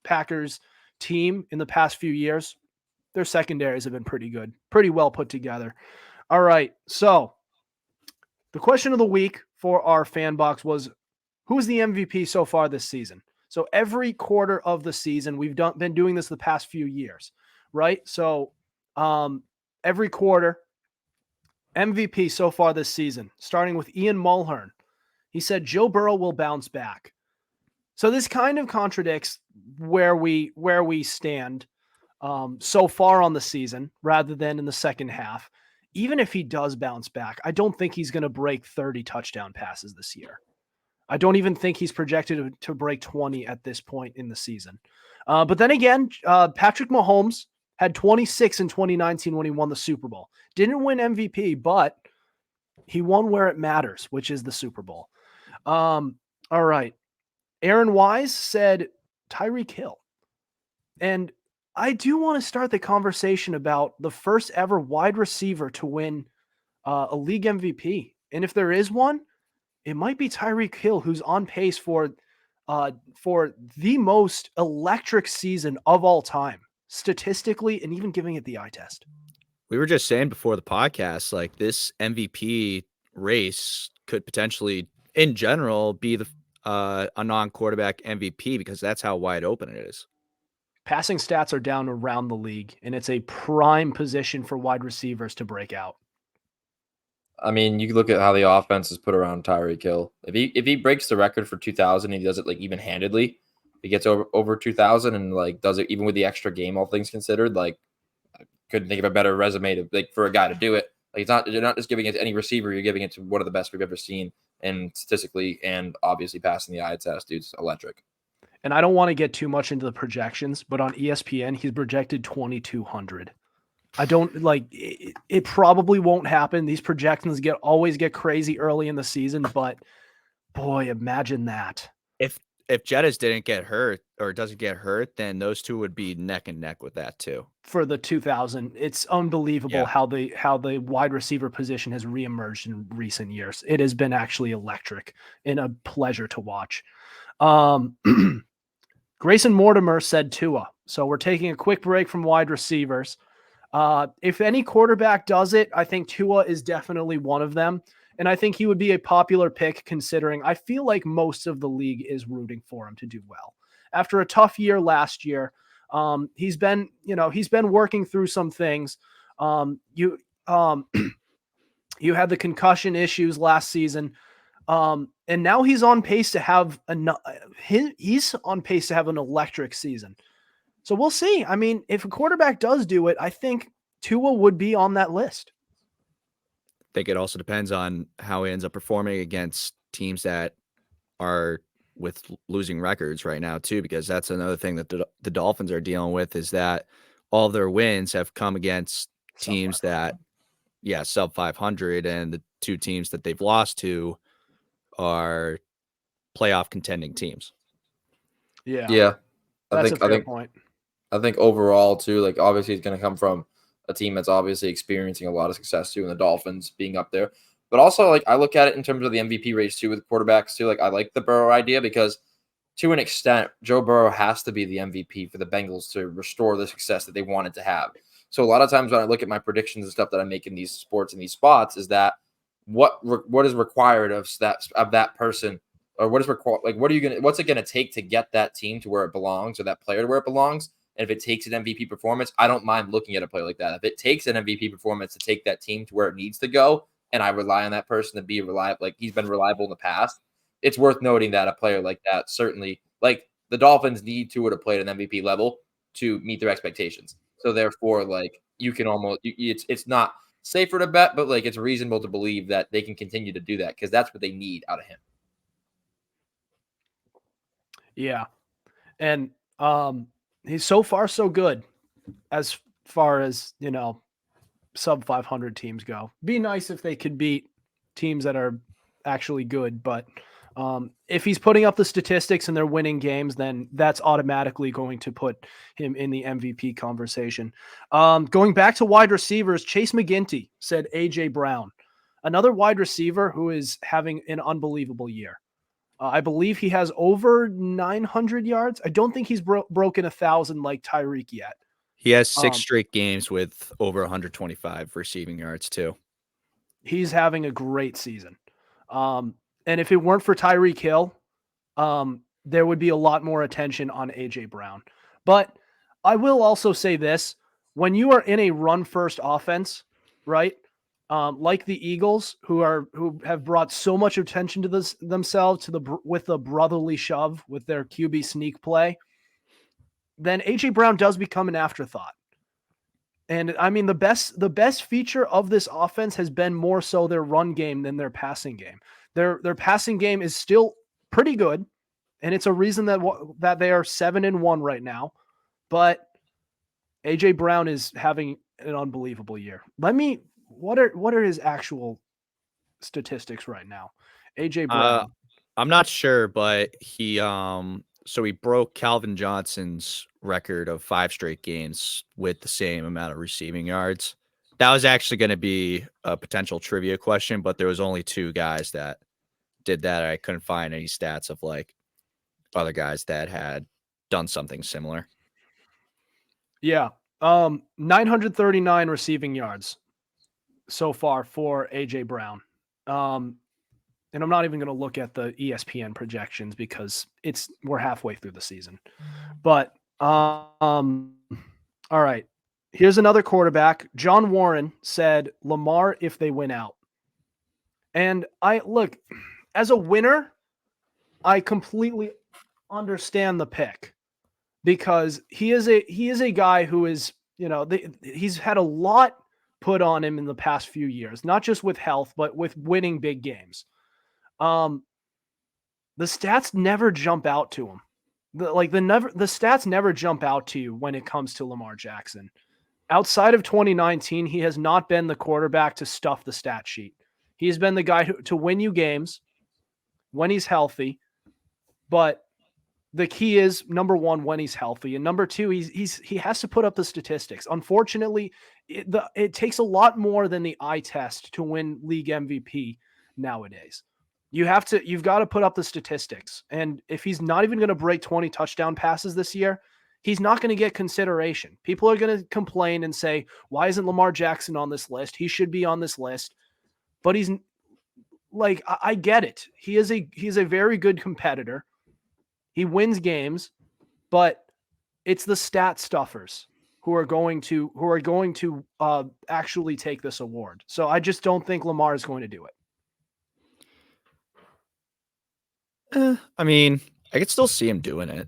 Packers team in the past few years, their secondaries have been pretty good, pretty well put together. All right, so the question of the week for our fan box was, who's the MVP so far this season? So every quarter of the season, we've been doing this the past few years, right? So every quarter, MVP so far this season, starting with Ian Mulhern. He said Joe Burrow will bounce back. So this kind of contradicts where we stand so far on the season rather than in the second half. even if he does bounce back, I don't think he's going to break 30 touchdown passes this year. I don't even think he's projected to break 20 at this point in the season. But then again, Patrick Mahomes had 26 in 2019 when he won the Super Bowl. Didn't win MVP, but he won where it matters, which is the Super Bowl. All right. Aaron Wise said Tyreek Hill. And I do want to start the conversation about the first ever wide receiver to win a league MVP. And if there is one, it might be Tyreek Hill, who's on pace for the most electric season of all time, statistically, and even giving it the eye test. We were just saying before the podcast, like this MVP race could potentially, in general, be a non-quarterback MVP because that's how wide open it is. Passing stats are down around the league, and it's a prime position for wide receivers to break out. I mean, you can look at how the offense is put around Tyreek Hill. If he breaks the record for 2,000, and he does it like even handedly. He gets over 2,000 and like does it even with the extra game, all things considered. Like, I couldn't think of a better resume to like for a guy to do it. Like, you're not just giving it to any receiver. You're giving it to one of the best we've ever seen, and statistically and obviously passing the eye test, dude's electric. And I don't want to get too much into the projections, but on ESPN, he's projected 2,200. I don't like it probably won't happen. These projections always get crazy early in the season, but boy, imagine that. If Jettis didn't get hurt or doesn't get hurt, then those two would be neck and neck with that too. For the 2,000, it's unbelievable how the wide receiver position has reemerged in recent years. It has been actually electric and a pleasure to watch. Grayson Mortimer said Tua. So we're taking a quick break from wide receivers. If any quarterback does it, I think Tua is definitely one of them. And I think he would be a popular pick considering I feel like most of the league is rooting for him to do well. After a tough year last year, he's been working through some things. You had the concussion issues last season. And now he's on pace to have an electric season. So we'll see. I mean, if a quarterback does do it, I think Tua would be on that list. I think it also depends on how he ends up performing against teams that are with losing records right now too, because that's another thing that the Dolphins are dealing with is that all their wins have come against teams that, sub 500, and the two teams that they've lost to are playoff contending teams. Yeah. That's a fair point. I think overall too, like obviously it's going to come from a team that's obviously experiencing a lot of success too, and the Dolphins being up there. But also, like I look at it in terms of the MVP race too with quarterbacks too. Like I like the Burrow idea because to an extent, Joe Burrow has to be the MVP for the Bengals to restore the success that they wanted to have. So a lot of times when I look at my predictions and stuff that I make in these sports and these spots is that what is required of that person, or what is required, like what's it gonna take to get that team to where it belongs or that player to where it belongs. And if it takes an MVP performance, I don't mind looking at a player like that. If it takes an MVP performance to take that team to where it needs to go, and I rely on that person to be reliable, like he's been reliable in the past, it's worth noting that a player like that certainly, like the Dolphins need Tua to play at an MVP level to meet their expectations. So therefore, like you can almost, it's not safer to bet, but like it's reasonable to believe that they can continue to do that because that's what they need out of him. Yeah. And he's so far so good as far as, sub 500 teams go. Be nice if they could beat teams that are actually good, but if he's putting up the statistics and they're winning games, then that's automatically going to put him in the MVP conversation. Going back to wide receivers, Chase McGinty said AJ Brown, another wide receiver who is having an unbelievable year. I believe he has over 900 yards. I don't think he's broken 1,000 like Tyreek yet. He has 6 straight games with over 125 receiving yards too. He's having a great season. And if it weren't for Tyreek Hill, there would be a lot more attention on AJ Brown. But I will also say this, when you are in a run-first offense, right? Like the Eagles, who have brought so much attention to themselves with the brotherly shove with their QB sneak play, then AJ Brown does become an afterthought. And I mean, the best feature of this offense has been more so their run game than their passing game. Their passing game is still pretty good, and it's a reason that they are 7-1 right now. But AJ Brown is having an unbelievable year. What are his actual statistics right now? AJ Brown. I'm not sure, but he broke Calvin Johnson's record of 5 straight games with the same amount of receiving yards. That was actually going to be a potential trivia question, but there was only 2 guys that did that. I couldn't find any stats of like other guys that had done something similar. Yeah. 939 receiving yards so far for AJ Brown. And I'm not even going to look at the ESPN projections because we're halfway through the season. But all right. Here's another quarterback. John Warren said Lamar if they win out. And as a winner, I completely understand the pick because he is a guy who is, he's had a lot put on him in the past few years, not just with health, but with winning big games. The stats never jump out to him. The stats never jump out to you when it comes to Lamar Jackson. Outside of 2019, he has not been the quarterback to stuff the stat sheet. He's been the guy to win you games when he's healthy. But the key is, number one, when he's healthy, and number two, he has to put up the statistics. Unfortunately, it takes a lot more than the eye test to win league MVP nowadays. You've got to put up the statistics. And if he's not even going to break 20 touchdown passes this year, he's not going to get consideration. People are going to complain and say, why isn't Lamar Jackson on this list? He should be on this list. But he's like, I get it. He's a very good competitor. He wins games, but it's the stat stuffers who are going to actually take this award. So I just don't think Lamar is going to do it. I mean, I could still see him doing it.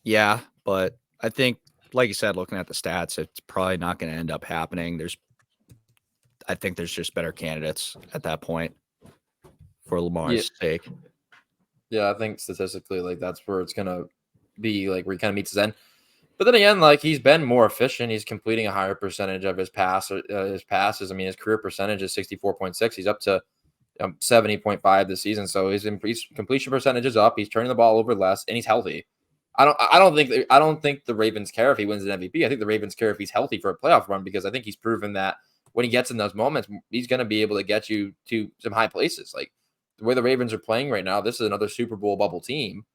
Yeah, but I think, like you said, looking at the stats, it's probably not going to end up happening. I think there's just better candidates at that point for Lamar's sake. Yeah, I think statistically, like that's where it's going to be, like where he kind of meets his end. But then again, like he's been more efficient. He's completing a higher percentage of his passes. I mean, his career percentage is 64.6. He's up to 70.5 this season. So his completion percentage is up. He's turning the ball over less, and he's healthy. I don't think the Ravens care if he wins an MVP. I think the Ravens care if he's healthy for a playoff run, because I think he's proven that when he gets in those moments, he's going to be able to get you to some high places. Like the way the Ravens are playing right now, this is another Super Bowl bubble team.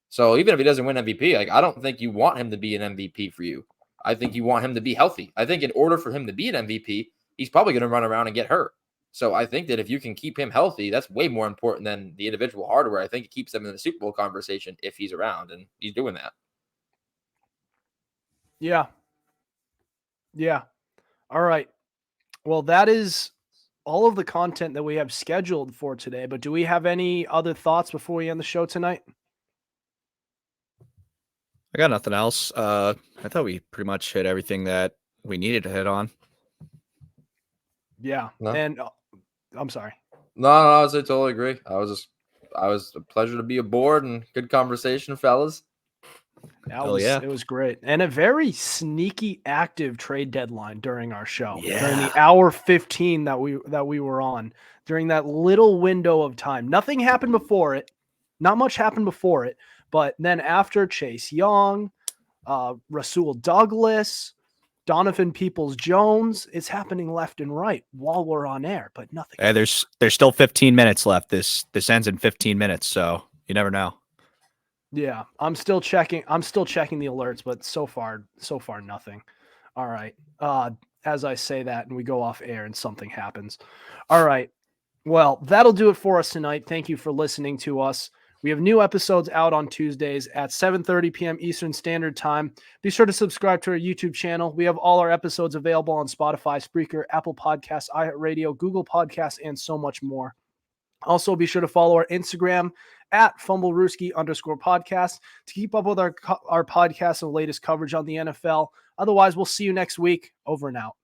So even if he doesn't win MVP, like I don't think you want him to be an MVP for you. I think you want him to be healthy. I think in order for him to be an MVP, he's probably going to run around and get hurt. So I think that if you can keep him healthy, that's way more important than the individual hardware. I think it keeps him in the Super Bowl conversation if he's around, and he's doing that. Yeah. All right. Well, that is all of the content that we have scheduled for today, but do we have any other thoughts before we end the show tonight? I got nothing else. I thought we pretty much hit everything that we needed to hit on. Yeah. No? And I'm sorry. No, I totally agree. I was a pleasure to be aboard, and good conversation, fellas. It was great. And a very sneaky active trade deadline during our show. Yeah. During the hour 15 that we were on, during that little window of time. Nothing happened before it. Not much happened before it. But then after, Chase Young, Rasul Douglas, Donovan Peoples-Jones, it's happening left and right while we're on air, but nothing. Hey, there's still 15 minutes left. This ends in 15 minutes, so you never know. Yeah, I'm still checking the alerts, but so far nothing. All right. As I say that and we go off air and something happens. All right. Well, that'll do it for us tonight. Thank you for listening to us. We have new episodes out on Tuesdays at 7:30 p.m. Eastern Standard Time. Be sure to subscribe to our YouTube channel. We have all our episodes available on Spotify, Spreaker, Apple Podcasts, iHeartRadio, Google Podcasts, and so much more. Also, be sure to follow our Instagram at Fumblerooski_podcast to keep up with our podcast and latest coverage on the NFL. Otherwise, we'll see you next week. Over and out.